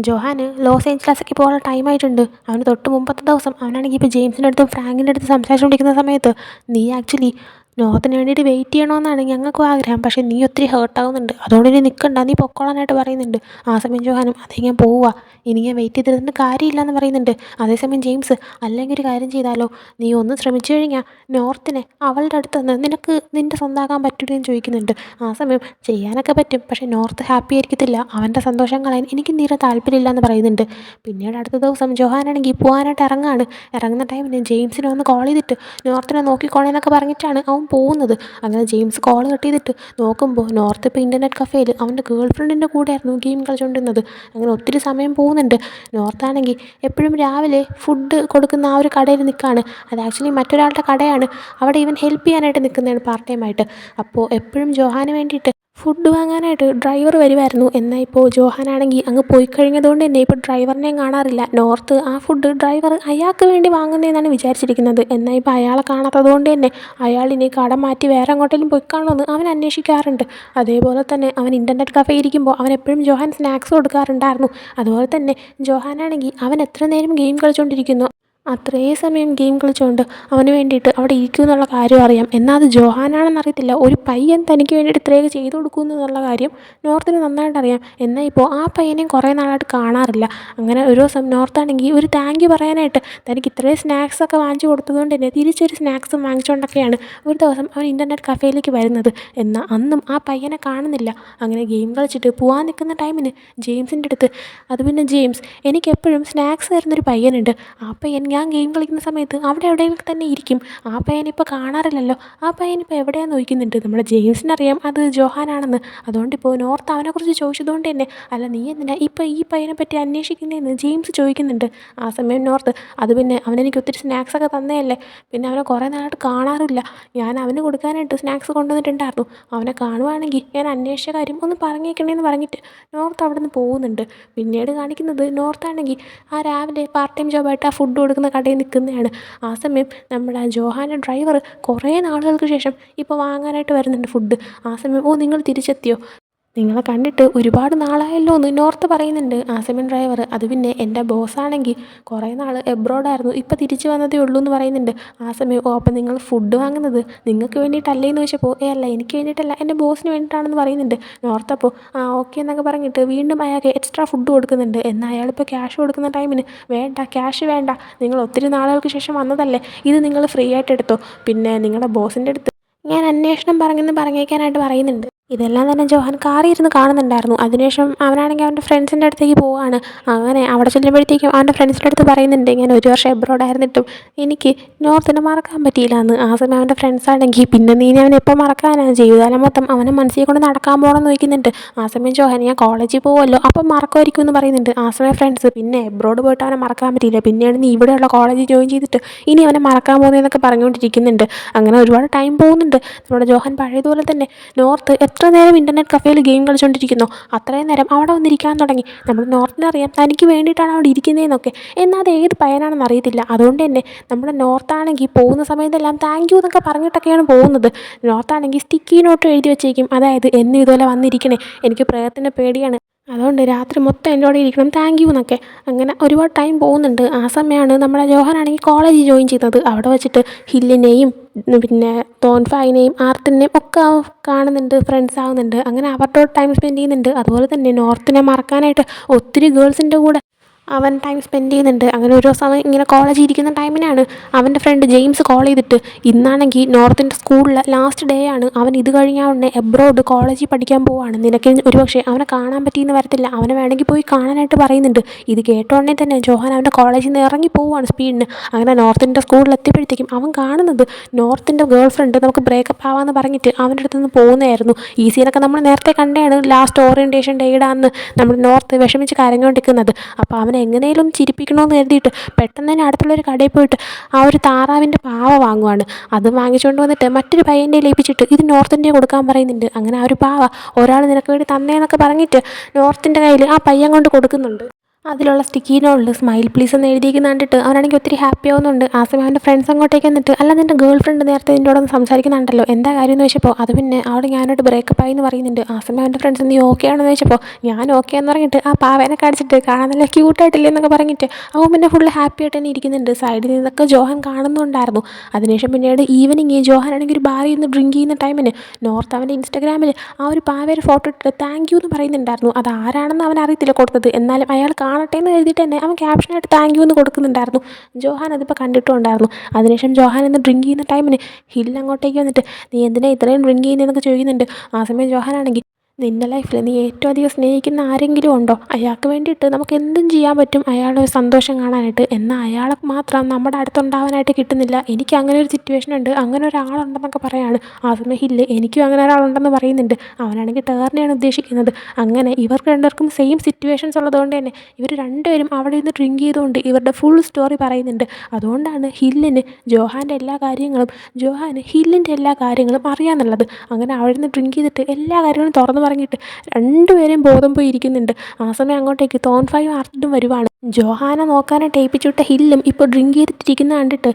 Speaker 1: ജോഹാന് ലോസ് ഏഞ്ചലസിലേക്ക് പോകാനുള്ള ടൈം ആയിട്ടുണ്ട്. അവന് തൊട്ട് മുമ്പത്തെ ദിവസം അവനാണെങ്കിൽ ഇപ്പോൾ ജെയിംസിൻ്റെ അടുത്തും ഫ്രാങ്കിൻ്റെ അടുത്ത് സംസാരിച്ചുകൊണ്ടിരിക്കുന്ന സമയത്ത് നീ ആക്ച്വലി നോർത്തിന് വേണ്ടിയിട്ട് വെയിറ്റ് ചെയ്യണമെന്നാണ് ഞങ്ങൾക്കും ആഗ്രഹം, പക്ഷേ നീ ഒത്തിരി ഹേർട്ടാവുന്നുണ്ട്, അതുകൊണ്ട് ഇനി നിൽക്കണ്ട, നീ പൊക്കോളാനായിട്ട് പറയുന്നുണ്ട്. ആ സമയം ജോഹാനും അതേ ഞാൻ പോവുക, ഇനി ഞാൻ വെയിറ്റ് ചെയ്തിരുന്നിട്ട് കാര്യമില്ല എന്ന് പറയുന്നുണ്ട്. അതേസമയം ജെയിംസ് അല്ലെങ്കിൽ ഒരു കാര്യം ചെയ്താലോ, നീ ഒന്ന് ശ്രമിച്ചു കഴിഞ്ഞാൽ നോർത്തിനെ അവളുടെ അടുത്ത് നിന്ന് നിനക്ക് നിൻ്റെ സ്വന്തമാക്കാൻ പറ്റില്ലെന്ന് ചോദിക്കുന്നുണ്ട്. ആ സമയം ചെയ്യാനൊക്കെ പറ്റും, പക്ഷേ നോർത്ത് ഹാപ്പി ആയിരിക്കത്തില്ല, അവൻ്റെ സന്തോഷം കളയാൻ എനിക്ക് തീരെ താല്പര്യമില്ല എന്ന് പറയുന്നുണ്ട്. പിന്നീട് അടുത്ത ദിവസം ജോഹാനാണെങ്കിൽ പോകാനായിട്ട് ഇറങ്ങുന്ന ടൈമിന് ജെയിംസിനെ ഒന്ന് കോൾ ചെയ്തിട്ട് നോർത്തിനെ നോക്കിക്കോളേന്നൊക്കെ പറഞ്ഞിട്ടാണ് അവൻ പോകുന്നത്. അങ്ങനെ ജെയിംസ് കോൾ കട്ട് ചെയ്തിട്ട് നോക്കുമ്പോൾ നോർത്ത് ഇപ്പോൾ ഇൻ്റർനെറ്റ് കഫേയിൽ അവൻ്റെ ഗേൾ ഫ്രണ്ടിൻ്റെ കൂടെയായിരുന്നു ഗെയിം കളിച്ചുകൊണ്ടിരുന്നത്. അങ്ങനെ ഒത്തിരി സമയം പോകുന്നുണ്ട്. നോർത്താണെങ്കിൽ എപ്പോഴും രാവിലെ ഫുഡ് കൊടുക്കുന്ന ആ ഒരു കടയിൽ നിൽക്കുകയാണ്. അത് ആക്ച്വലി മറ്റൊരാളുടെ കടയാണ്. അവിടെ ഇവൻ ഹെൽപ്പ് ചെയ്യാനായിട്ട് നിൽക്കുന്നതാണ് പാർട്ട് ടൈം ആയിട്ട്. അപ്പോൾ എപ്പോഴും ജോഹാന് വേണ്ടിയിട്ട് ഫുഡ് വാങ്ങാനായിട്ട് ഡ്രൈവർ വരുമായിരുന്നു. എന്നാൽ ഇപ്പോൾ ജോഹാനാണെങ്കിൽ അങ്ങ് പോയി കഴിഞ്ഞതുകൊണ്ട് തന്നെ ഇപ്പോൾ ഡ്രൈവറിനെയും കാണാറില്ല. നോർത്ത് ആ ഫുഡ് ഡ്രൈവർ അയാൾക്ക് വേണ്ടി വാങ്ങുന്നതെന്നാണ് വിചാരിച്ചിരിക്കുന്നത്. എന്നാൽ ഇപ്പോൾ അയാളെ കാണാത്തത് കൊണ്ട് തന്നെ അയാളിനി കട മാറ്റി വേറെ എങ്ങോട്ടെങ്കിലും പോയി കാണുമെന്ന് അവൻ അന്വേഷിക്കാറുണ്ട്. അതേപോലെ തന്നെ അവൻ ഇൻ്റർനെറ്റ് കഫേ ഇരിക്കുമ്പോൾ അവൻ എപ്പോഴും ജോഹാൻ സ്നാക്സ് കൊടുക്കാറുണ്ടായിരുന്നു. അതുപോലെ തന്നെ ജോഹാനാണെങ്കിൽ അവൻ എത്ര നേരം ഗെയിം കളിച്ചുകൊണ്ടിരിക്കുന്നു അത്രയും സമയം ഗെയിം കളിച്ചുകൊണ്ട് അവന് വേണ്ടിയിട്ട് അവിടെ ഇരിക്കുമെന്നുള്ള കാര്യം അറിയാം. എന്നാൽ അത് ജോഹാനാണെന്നറിയത്തില്ല. ഒരു പയ്യൻ തനിക്ക് വേണ്ടിയിട്ട് ഇത്രയൊക്കെ ചെയ്തു കൊടുക്കുന്നു എന്നുള്ള കാര്യം നോർത്തിന് നന്നായിട്ട് അറിയാം. എന്നാൽ ഇപ്പോൾ ആ പയ്യനെയും കുറേ നാളായിട്ട് കാണാറില്ല. അങ്ങനെ ഒരു ദിവസം നോർത്താണെങ്കിൽ ഒരു താങ്ക് യു പറയാനായിട്ട് തനിക്ക് ഇത്രയും സ്നാക്സൊക്കെ വാങ്ങിച്ചു കൊടുത്തതുകൊണ്ട് തന്നെ തിരിച്ചൊരു സ്നാക്സും വാങ്ങിച്ചുകൊണ്ടൊക്കെയാണ് ഒരു ദിവസം അവൻ ഇൻ്റർനെറ്റ് കഫേയിലേക്ക് വരുന്നത്. എന്നാൽ അന്നും ആ പയ്യനെ കാണുന്നില്ല. അങ്ങനെ ഗെയിം കളിച്ചിട്ട് പോകാൻ നിൽക്കുന്ന ടൈമിന് ജെയിംസിൻ്റെ അടുത്ത് അത് പിന്നെ ജെയിംസ് എനിക്കെപ്പോഴും സ്നാക്സ് തരുന്നൊരു പയ്യനുണ്ട്. ആ പയ്യൻ ഞാൻ ഗെയിം കളിക്കുന്ന സമയത്ത് അവിടെ എവിടെയെങ്കിലും തന്നെ ഇരിക്കും. ആ പയ്യനിപ്പോൾ കാണാറില്ലല്ലോ, ആ പയ്യനിപ്പോൾ എവിടെയാണെന്ന് ചോദിക്കുന്നുണ്ട്. നമ്മുടെ ജെയിംസിനറിയാം അത് ജോഹാനാണെന്ന്. അതുകൊണ്ടിപ്പോൾ നോർത്ത് അവനെക്കുറിച്ച് ചോദിച്ചതുകൊണ്ട് തന്നെ അല്ല നീ എന്തിനാ ഇപ്പോൾ ഈ പയ്യനെ പറ്റി അന്വേഷിക്കുന്നതെന്ന് ജെയിംസ് ചോദിക്കുന്നുണ്ട്. ആ സമയം നോർത്ത് അത് പിന്നെ അവനെനിക്ക് ഒത്തിരി സ്നാക്സൊക്കെ തന്നെയല്ലേ, പിന്നെ അവനെ കുറേ നാളായിട്ട് കാണാറില്ല, ഞാൻ അവന് കൊടുക്കാനായിട്ട് സ്നാക്സ് കൊണ്ടുവന്നിട്ടുണ്ടായിരുന്നു, അവനെ കാണുവാണെങ്കിൽ ഞാൻ അന്വേഷിച്ച കാര്യം ഒന്ന് പറഞ്ഞേക്കണേന്ന് പറഞ്ഞിട്ട് നോർത്ത് അവിടെ നിന്ന് പോകുന്നുണ്ട്. പിന്നീട് കാണിക്കുന്നത് നോർത്താണെങ്കിൽ രാവിലെ പാർട്ട് ടൈം ജോബായിട്ട് ആ ഫുഡ് കൊടുക്കുന്ന കടയിൽ നിൽക്കുന്നതാണ്. ആ സമയം നമ്മുടെ ജോഹാൻ്റെ ഡ്രൈവർ കുറേ നാളുകൾക്ക് ശേഷം ഇപ്പോൾ വാങ്ങാനായിട്ട് വരുന്നുണ്ട് ഫുഡ്. ആ സമയം നിങ്ങൾ തിരിച്ചെത്തിയോ, നിങ്ങളെ കണ്ടിട്ട് ഒരുപാട് നാളായല്ലോ എന്ന് നോർത്ത് പറയുന്നുണ്ട്. ആ സമയം ഡ്രൈവർ അത് പിന്നെ എൻ്റെ ബോസാണെങ്കിൽ കുറേ നാൾ എബ്രോഡായിരുന്നു, ഇപ്പോൾ തിരിച്ച് വന്നതേ ഉള്ളൂ എന്ന് പറയുന്നുണ്ട്. ആ സമയം അപ്പം നിങ്ങൾ ഫുഡ് വാങ്ങുന്നത് നിങ്ങൾക്ക് വേണ്ടിയിട്ടല്ലേ എന്ന് ചോദിച്ചപ്പോൾ അല്ല എനിക്ക് വേണ്ടിയിട്ടല്ല എൻ്റെ ബോസിന് വേണ്ടിയിട്ടാണെന്ന് പറയുന്നുണ്ട്. നോർത്ത് അപ്പോൾ ഓക്കെ എന്നൊക്കെ പറഞ്ഞിട്ട് വീണ്ടും അയാൾക്ക് എക്സ്ട്രാ ഫുഡ് കൊടുക്കുന്നുണ്ട്. എന്നാൽ അയാളിപ്പോൾ ക്യാഷ് കൊടുക്കുന്ന ടൈമിന് വേണ്ട, ക്യാഷ് വേണ്ട, നിങ്ങൾ ഒത്തിരി നാളുകൾക്ക് ശേഷം വന്നതല്ലേ, ഇത് നിങ്ങൾ ഫ്രീ ആയിട്ട് എടുത്തോ, പിന്നെ നിങ്ങളുടെ ബോസിൻ്റെ അടുത്ത് ഞാൻ അന്വേഷണം പറഞ്ഞേക്കാനായിട്ട് പറയുന്നുണ്ട്. ഇതെല്ലാം തന്നെ ജോഹാൻ കാറിൽ ഇരുന്ന് കാണുന്നുണ്ടായിരുന്നു. അതിനുശേഷം അവനാണെങ്കിൽ അവൻ്റെ ഫ്രണ്ട്സിൻ്റെ അടുത്തേക്ക് പോവുകയാണ്. അങ്ങനെ അവിടെ ചെല്ലുമ്പോഴത്തേക്കും അവൻ്റെ ഫ്രണ്ട്സിൻ്റെ അടുത്ത് പറയുന്നുണ്ട് ഇങ്ങനെ 1 വർഷം എബ്രോഡായിരുന്നിട്ടും എനിക്ക് നോർത്തിനെ മറക്കാൻ പറ്റിയില്ല എന്ന്. ആ സമയം അവൻ്റെ ഫ്രണ്ട്സാണെങ്കിൽ പിന്നെ നീ അവനെ എപ്പോൾ മറക്കാനാണ്, ജീവിതകാലം മൊത്തം അവനെ മനസ്സിൽ കൊണ്ട് നടക്കാൻ പോകണമെന്ന് ചോദിക്കുന്നുണ്ട്. ആ സമയം ജോഹാൻ ഞാൻ കോളേജിൽ പോകുമല്ലോ അപ്പം മറക്കുമായിരിക്കും എന്ന് പറയുന്നുണ്ട്. ആ സമയം ഫ്രണ്ട്സ് പിന്നെ എബ്രോഡ് പോയിട്ട് അവനെ മറക്കാൻ പറ്റിയില്ല, പിന്നെയാണ് നീ ഇവിടെയുള്ള കോളേജിൽ ജോയിൻ ചെയ്തിട്ട് ഇനി അവനെ മറക്കാൻ പോകുന്നതെന്നൊക്കെ പറഞ്ഞുകൊണ്ടിരിക്കുന്നുണ്ട്. അങ്ങനെ ഒരുപാട് ടൈം പോകുന്നുണ്ട്. നമ്മുടെ ജോഹാൻ പഴയതുപോലെ തന്നെ നോർത്ത് എത്ര നേരം ഇൻ്റർനെറ്റ് കഫേയിൽ ഗെയിം കളിച്ചുകൊണ്ടിരിക്കുന്നോ അത്രയും നേരം അവിടെ വന്നിരിക്കാൻ തുടങ്ങി. നമ്മൾ നോർത്തിനറിയാം തനിക്ക് വേണ്ടിയിട്ടാണ് അവിടെ ഇരിക്കുന്നതെന്നൊക്കെ. എന്നാൽ അത് ഏത് പയ്യനാണെന്ന് അറിയത്തില്ല. അതുകൊണ്ട് തന്നെ നമ്മുടെ നോർത്താണെങ്കിൽ പോകുന്ന സമയത്തെല്ലാം താങ്ക് യു എന്നൊക്കെ പറഞ്ഞിട്ടൊക്കെയാണ് പോകുന്നത്. നോർത്താണെങ്കിൽ സ്റ്റിക്കി നോട്ട് എഴുതി വെച്ചേക്കും, അതായത് എന്നും ഇതുപോലെ വന്നിരിക്കണേ, എനിക്ക് പ്രേതത്തിൻ്റെ പേടിയാണ്, അതുകൊണ്ട് രാത്രി മൊത്തം എൻ്റെ കൂടെ ഇരിക്കണം, താങ്ക് യു എന്നൊക്കെ. അങ്ങനെ ഒരുപാട് ടൈം പോകുന്നുണ്ട്. ആ സമയമാണ് നമ്മുടെ ജോഹാനാണെങ്കിൽ കോളേജിൽ ജോയിൻ ചെയ്യുന്നത്. അവിടെ വെച്ചിട്ട് ഹില്ലിനെയും പിന്നെ തോൻഫായിനെയും ആർത്തിനെയും ഒക്കെ കാണുന്നുണ്ട്, ഫ്രണ്ട്സ് ആവുന്നുണ്ട്. അങ്ങനെ അവരുടെ ടൈം സ്പെൻഡ് ചെയ്യുന്നുണ്ട്. അതുപോലെ തന്നെ നോർത്തിനെ മറക്കാനായിട്ട് ഒത്തിരി ഗേൾസിൻ്റെ കൂടെ അവൻ ടൈം സ്പെൻഡ് ചെയ്യുന്നുണ്ട്. അങ്ങനെ ഒരു ദിവസം അവൻ ഇങ്ങനെ കോളേജിൽ ഇരിക്കുന്ന ടൈമിനാണ് അവൻ്റെ ഫ്രണ്ട് ജെയിംസ് കോൾ ചെയ്തിട്ട്, ഇന്നാണെങ്കിൽ നോർത്തിൻ്റെ സ്കൂളിലെ ലാസ്റ്റ് ഡേ ആണ്, അവൻ ഇത് കഴിഞ്ഞാൽ ഉടനെ എബ്രോഡ് കോളേജിൽ പഠിക്കാൻ പോവുകയാണ്, നിനക്ക് ഒരുപക്ഷെ അവനെ കാണാൻ പറ്റിയെന്ന് വരത്തില്ല, അവനെ വേണമെങ്കിൽ പോയി കാണാനായിട്ട് പറയുന്നുണ്ട്. ഇത് കേട്ടോടനെ തന്നെ ജോഹാൻ അവൻ്റെ കോളേജിൽ നിന്ന് ഇറങ്ങി പോവുകയാണ് സ്പീഡിന്. അങ്ങനെ നോർത്തിൻ്റെ സ്കൂളിൽ എത്തിയപ്പോഴത്തേക്കും അവൻ കാണുന്നത് നോർത്തിൻ്റെ ഗേൾ ഫ്രണ്ട് നമുക്ക് ബ്രേക്കപ്പ് ആവാമെന്ന് പറഞ്ഞിട്ട് അവൻ്റെ അടുത്ത് നിന്ന് പോകുന്നതായിരുന്നു. ഈ സീനൊക്കെ നമ്മൾ നേരത്തെ കണ്ടാണ് ലാസ്റ്റ് ഓറിയൻറ്റേഷൻ ഡേയുടെ അന്ന് നമ്മൾ നോർത്ത് വിഷമിച്ച് കരഞ്ഞുകൊണ്ടിരിക്കുന്നത്. അപ്പോൾ അവൻ എങ്ങനെയും ചിരിപ്പിക്കണമെന്ന് കരുതിയിട്ട് പെട്ടെന്ന് തന്നെ അടുത്തുള്ളൊരു കടയിൽ പോയിട്ട് ആ ഒരു താറാവിൻ്റെ പാവ വാങ്ങുവാണ്. അത് വാങ്ങിച്ചുകൊണ്ട് വന്നിട്ട് മറ്റൊരു പയ്യൻ്റെ ഏൽപ്പിച്ചിട്ട് ഇത് നോർത്തിൻ്റെ കൊടുക്കാൻ പറയുന്നുണ്ട്. അങ്ങനെ ആ ഒരു പാവ ഒരാൾ നിനക്ക് വേണ്ടി തന്നേന്നൊക്കെ പറഞ്ഞിട്ട് നോർത്തിൻ്റെ കയ്യിൽ ആ പയ്യൻ കൊണ്ട് കൊടുക്കുന്നുണ്ട്. അതിലുള്ള സ്റ്റിക്കി നോട്ടിൽ സ്മൈൽ പ്ലീസ് എന്ന് എഴുതിയിരിക്കുന്ന കണ്ടിട്ട് അവനാണെങ്കിൽ ഒത്തിരി ഹാപ്പി ആവുന്നുണ്ട്. ആ സമയം അവൻ്റെ ഫ്രണ്ട്സ് അങ്ങോട്ടേക്ക് വന്നിട്ട്, അല്ല നിൻ്റെ ഗേൾ ഫ്രണ്ട് നേരത്തെ നിൻ്റെ കൂടെ ഒന്ന് സംസാരിക്കുന്നുണ്ടല്ലോ, എന്താ കാര്യം എന്ന് ചോദിച്ചപ്പോൾ അത് പിന്നെ അവിടെ ഞാനോട് ബ്രേക്കപ്പ് ആയി എന്ന് പറയുന്നുണ്ട്. ആ സമയം അവൻ്റെ ഫ്രണ്ട്സ് നീ ഓക്കെ ആണെന്ന് ചോദിച്ചപ്പോൾ ഞാൻ ഓക്കെ എന്ന് പറഞ്ഞിട്ട് ആ പാവേനെ കാണിച്ചിട്ട് കാണാൻ നല്ല ക്യൂട്ടായിട്ടില്ലേ എന്നൊക്കെ പറഞ്ഞിട്ട് അവൻ പിന്നെ ഫുള്ള് ഹാപ്പി ആയിട്ട് തന്നെ ഇരിക്കുന്നുണ്ട്. സൈഡിൽ നിന്നൊക്കെ ജോഹാൻ കാണുന്നുണ്ടായിരുന്നു. അതിനുശേഷം പിന്നീട് ഈവനിങ് ജോഹാൻ ആണെങ്കിൽ ഒരു ബാറിൽ നിന്ന് ഡ്രിങ്ക് ചെയ്യുന്ന ടൈമിന് നോർത്ത് അവൻ്റെ ഇൻസ്റ്റാഗ്രാമിൽ ആ ഒരു പാവേരെ ഫോട്ടോ ഇട്ടിട്ട് താങ്ക് യു എന്ന് പറയുന്നുണ്ടായിരുന്നു. അത് ആരാണെന്ന് അവൻ അറിയത്തില്ല കൊടുത്തത്, എന്നാലും അയാൾ കാണട്ടെ എന്ന് കരുതിയിട്ട് തന്നെ അവൻ ക്യാപ്ഷനായിട്ട് താങ്ക് യു എന്ന് കൊടുക്കുന്നുണ്ടായിരുന്നു. ജോഹാൻ അതിപ്പോൾ കണ്ടിട്ടുണ്ടായിരുന്നു. അതിനുശേഷം ജോഹാൻ ഇന്ന് ഡ്രിങ്ക് ചെയ്യുന്ന ടൈമിന് ഹിൽ അങ്ങോട്ടേക്ക് വന്നിട്ട് നീ എന്തിനാ ഇത്രയും ഡ്രിങ്ക് ചെയ്യുന്നതെന്നൊക്കെ ചോദിക്കുന്നുണ്ട്. ആ സമയം ജോഹാനാണെങ്കിൽ നിൻ്റെ ലൈഫിൽ നീ ഏറ്റവും അധികം സ്നേഹിക്കുന്ന ആരെങ്കിലും ഉണ്ടോ, അയാൾക്ക് വേണ്ടിയിട്ട് നമുക്ക് എന്തും ചെയ്യാൻ പറ്റും അയാളുടെ ഒരു സന്തോഷം കാണാനായിട്ട്, എന്നാൽ അയാളെ മാത്രം നമ്മുടെ അടുത്തുണ്ടാവാനായിട്ട് കിട്ടുന്നില്ല, എനിക്ക് അങ്ങനെ ഒരു സിറ്റുവേഷൻ ഉണ്ട്, അങ്ങനെ ഒരാളുണ്ടെന്നൊക്കെ പറയാണ്. ആ സമയം ഹില്ല് എനിക്കും അങ്ങനെ ഒരാളുണ്ടെന്ന് പറയുന്നുണ്ട്. അവനാണെങ്കിൽ ടേറിനെയാണ് ഉദ്ദേശിക്കുന്നത്. അങ്ങനെ ഇവർക്ക് രണ്ടുപേർക്കും സെയിം സിറ്റുവേഷൻസ് ഉള്ളതുകൊണ്ട് തന്നെ ഇവർ രണ്ടുപേരും അവിടെ നിന്ന് ഡ്രിങ്ക് ചെയ്തുകൊണ്ട് ഇവരുടെ ഫുൾ സ്റ്റോറി പറയുന്നുണ്ട്. അതുകൊണ്ടാണ് ഹില്ലിന് ജോഹാൻ്റെ എല്ലാ കാര്യങ്ങളും ജോഹാന് ഹില്ലിൻ്റെ എല്ലാ കാര്യങ്ങളും അറിയാമെന്നുള്ളത്. അങ്ങനെ അവിടെ നിന്ന് ഡ്രിങ്ക് ചെയ്തിട്ട് എല്ലാ കാര്യങ്ങളും തുറന്നു പറഞ്ഞിട്ട് രണ്ടുപേരെയും ബോധം പോയി ഇരിക്കുന്നുണ്ട്. ആ സമയം അങ്ങോട്ടേക്ക് തോൻഫായും ആർത്തിട്ടും വരുവാണ്. ജോഹാനെ നോക്കാനായിട്ട് ഏൽപ്പിച്ചുവിട്ട ഹില്ലും ഇപ്പോൾ ഡ്രിങ്ക് ചെയ്തിട്ടിരിക്കുന്ന കണ്ടിട്ട്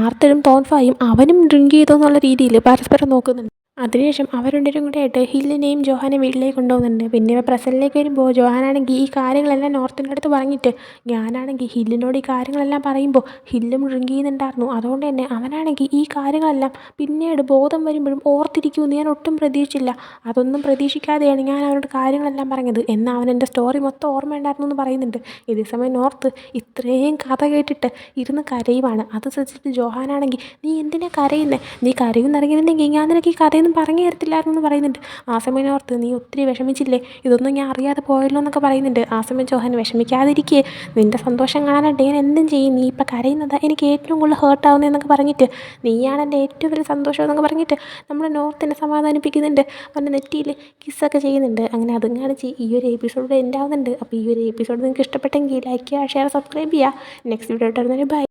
Speaker 1: ആർത്തരും തോൻഫായും അവനും ഡ്രിങ്ക് ചെയ്തോ എന്നുള്ള രീതിയിൽ പരസ്പരം നോക്കുന്നുണ്ട്. അതിനുശേഷം അവർ രണ്ടുപേരും കൂടെ ആയിട്ട് ഹില്ലിനെയും ജോഹാനെയും വീട്ടിലേക്ക് കൊണ്ടുപോകുന്നുണ്ട്. പിന്നെ പ്രസലിലേക്ക് വരുമ്പോൾ ജോഹാനാണെങ്കിൽ ഈ കാര്യങ്ങളെല്ലാം നോർത്തിൻ്റെ അടുത്ത് പറഞ്ഞിട്ട് ഞാനാണെങ്കിൽ ഹില്ലിനോട് ഈ കാര്യങ്ങളെല്ലാം പറയുമ്പോൾ ഹില്ലും ഡ്രിങ്ക് ചെയ്യുന്നുണ്ടായിരുന്നു. അതുകൊണ്ട് തന്നെ അവനാണെങ്കിൽ ഈ കാര്യങ്ങളെല്ലാം പിന്നീട് ബോധം വരുമ്പോഴും ഓർത്തിരിക്കുമെന്ന് ഞാൻ ഒട്ടും പ്രതീക്ഷിച്ചില്ല. അതൊന്നും പ്രതീക്ഷിക്കാതെയാണ് ഞാൻ അവനോട് കാര്യങ്ങളെല്ലാം പറഞ്ഞത്, എന്നാൽ അവൻ എൻ്റെ സ്റ്റോറി മൊത്തം ഓർമ്മയുണ്ടായിരുന്നു എന്ന് പറയുന്നുണ്ട്. ഇതേ സമയം നോർത്ത് ഇത്രയും കഥ കേട്ടിട്ട് ഇരുന്ന് കരയുവാണ്. അത് ശ്രദ്ധിച്ചിട്ട് ജോഹാനാണെങ്കിൽ നീ എന്തിനാ കരയുന്നത്, നീ കരയുന്നറിയുന്നുണ്ടെങ്കിൽ ഞാൻ നിനക്ക് ഈ കഥയൊന്നും പറഞ്ഞു തരത്തില്ലായിരുന്നു എന്ന് പറയുന്നുണ്ട്. ആ സമയം ഓർത്ത് നീ ഒത്തിരി വിഷമിച്ചില്ലേ, ഇതൊന്നും ഞാൻ അറിയാതെ പോയല്ലോ എന്നൊക്കെ പറയുന്നുണ്ട്. ആ സമയം ജോഹാൻ വിഷമിക്കാതിരിക്കുക, നിൻ്റെ സന്തോഷം കാണാനായിട്ട് ഞാൻ എന്തും ചെയ്യും, നീ ഇപ്പം കരയുന്നത് എനിക്ക് ഏറ്റവും കൂടുതൽ ഹേർട്ടാവുന്നതെന്നൊക്കെ പറഞ്ഞിട്ട് നീയാണ് എൻ്റെ ഏറ്റവും വലിയ സന്തോഷം എന്നൊക്കെ പറഞ്ഞിട്ട് നമ്മൾ നോർത്തിനെ സമാധാനിപ്പിക്കുന്നുണ്ട്. അവൻ്റെ നെറ്റിയിൽ കിസ്സൊക്കെ ചെയ്യുന്നുണ്ട്. അങ്ങനെ അതും കാണിച്ച് ഈ ഒരു എപ്പിസോഡ് എൻഡ് ആവുന്നുണ്ട്. അപ്പോൾ ഈ ഒരു എപ്പിസോഡ് നിങ്ങൾക്ക് ഇഷ്ടപ്പെട്ടെങ്കിൽ ലൈക്ക് ചെയ്യുക, ഷെയർ, സബ്സ്ക്രൈബ് ചെയ്യുക. നെക്സ്റ്റ് വീഡിയോ ഇട്ടുതരുന്നതിന് ബൈ.